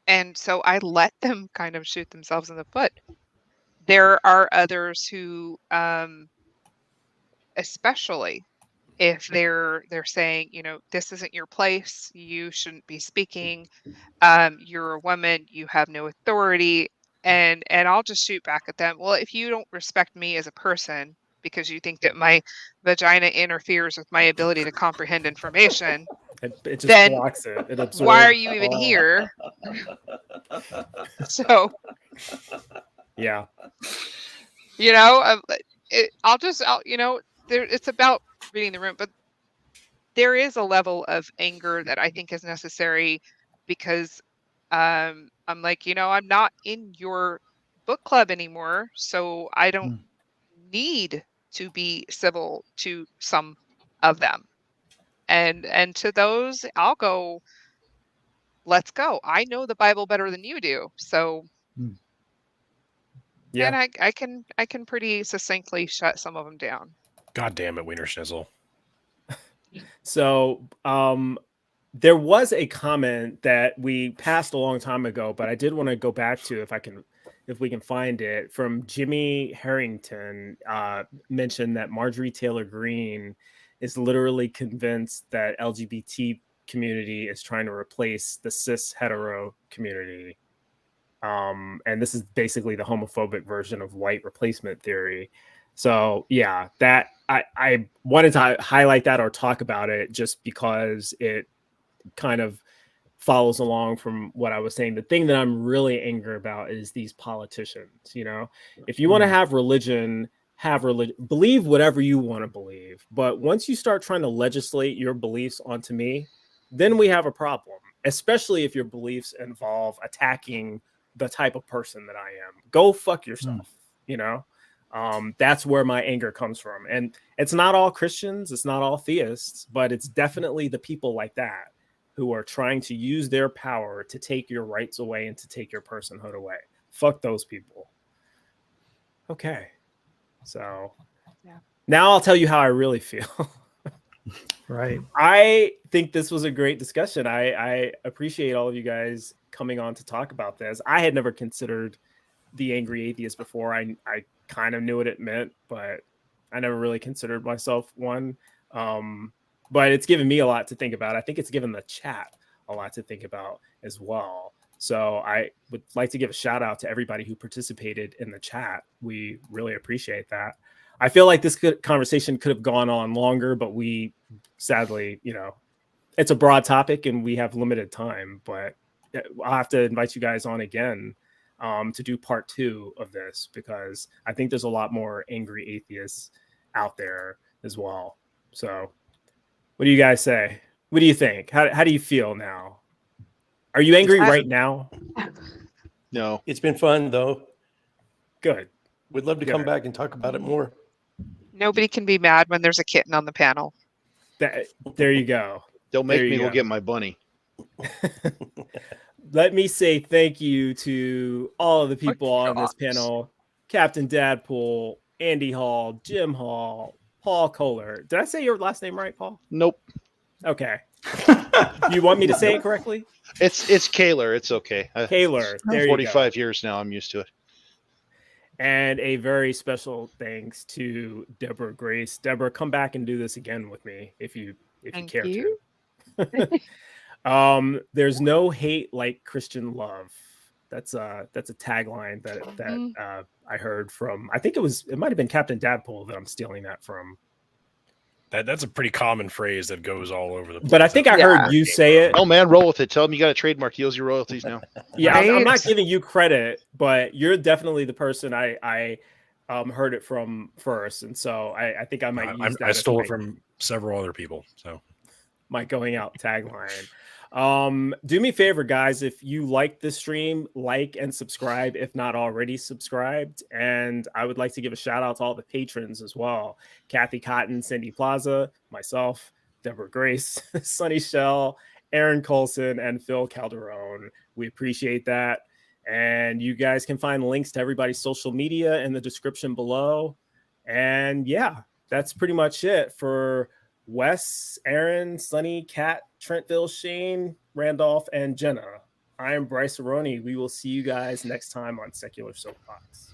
And so I let them kind of shoot themselves in the foot. There are others who, especially if they're saying, this isn't your place, you shouldn't be speaking, you're a woman, you have no authority, and I'll just shoot back at them. Well, if you don't respect me as a person because you think that my vagina interferes with my ability to comprehend information, It just then blocks it. It absorbs. why are you even here? So yeah, it's about reading the room, but there is a level of anger that I think is necessary because I'm like, I'm not in your book club anymore, so I don't need to be civil to some of them. And to those, I'll go, let's go. I know the Bible better than you do. So yeah. and I can pretty succinctly shut some of them down. God damn it, Wiener Schnizzle. So there was a comment that we passed a long time ago, but I did want to go back to if we can find it, from Jimmy Harrington. Mentioned that Marjorie Taylor Greene is literally convinced that LGBT community is trying to replace the cis hetero community. And this is basically the homophobic version of white replacement theory. So yeah, that I wanted to highlight that or talk about it just because it kind of follows along from what I was saying. The thing that I'm really angry about is these politicians. If you want to have religion, believe whatever you want to believe. But once you start trying to legislate your beliefs onto me, then we have a problem, especially if your beliefs involve attacking the type of person that I am. Go fuck yourself, that's where my anger comes from. And it's not all Christians, it's not all theists, but it's definitely the people like that who are trying to use their power to take your rights away and to take your personhood away. Fuck those people. Okay. So now I'll tell you how I really feel. Right. I think this was a great discussion. I appreciate all of you guys coming on to talk about this. I had never considered the Angry Atheist before. I kind of knew what it meant, but I never really considered myself one. But it's given me a lot to think about. I think it's given the chat a lot to think about as well. So I would like to give a shout out to everybody who participated in the chat. We really appreciate that. I feel like this conversation could have gone on longer, but we sadly, it's a broad topic and we have limited time, but I'll have to invite you guys on again to do part 2 of this, because I think there's a lot more angry atheists out there as well. So what do you guys say? What do you think? How do you feel now? Are you angry right now? No. It's been fun though. Good. We'd love to come back and talk about it more. Nobody can be mad when there's a kitten on the panel. There you go. Don't make There me you go go. get my bunny. Let me say thank you to all of the people on this panel: Captain Dadpool, Andy Hall, Jim Hall, Paul Koehler. Did I say your last name right, Paul? Nope. Okay. You want me to say it correctly? It's Koehler. It's okay. Koehler. There you go. 45 years now. I'm used to it. And a very special thanks to Deborah Grace. Deborah, come back and do this again with me if you care to. There's no hate like Christian love. That's a tagline that I heard from. I think it might have been Captain Dadpool that I'm stealing that from. That's a pretty common phrase that goes all over the place. But I think I heard you say it. Oh man, roll with it. Tell him you got a trademark. He owes you royalties now. Yeah, I'm not giving you credit, but you're definitely the person I heard it from first, and so I think I might use that. I stole it from several other people, so my going out tagline. Do me a favor, guys. If you like this stream, like and subscribe if not already subscribed. And I would like to give a shout out to all the patrons as well: Kathy Cotton, Cindy Plaza, myself, Deborah Grace, Sunny Shell, Aaron Coalson, and Phil Calderone. We appreciate that. And you guys can find links to everybody's social media in the description below. And yeah, that's pretty much it for Wes, Aaron, Sunny, Kat, Trentville, Shane, Randolph, and Jena. I am Bryce Aroni. We will see you guys next time on Secular Soapbox.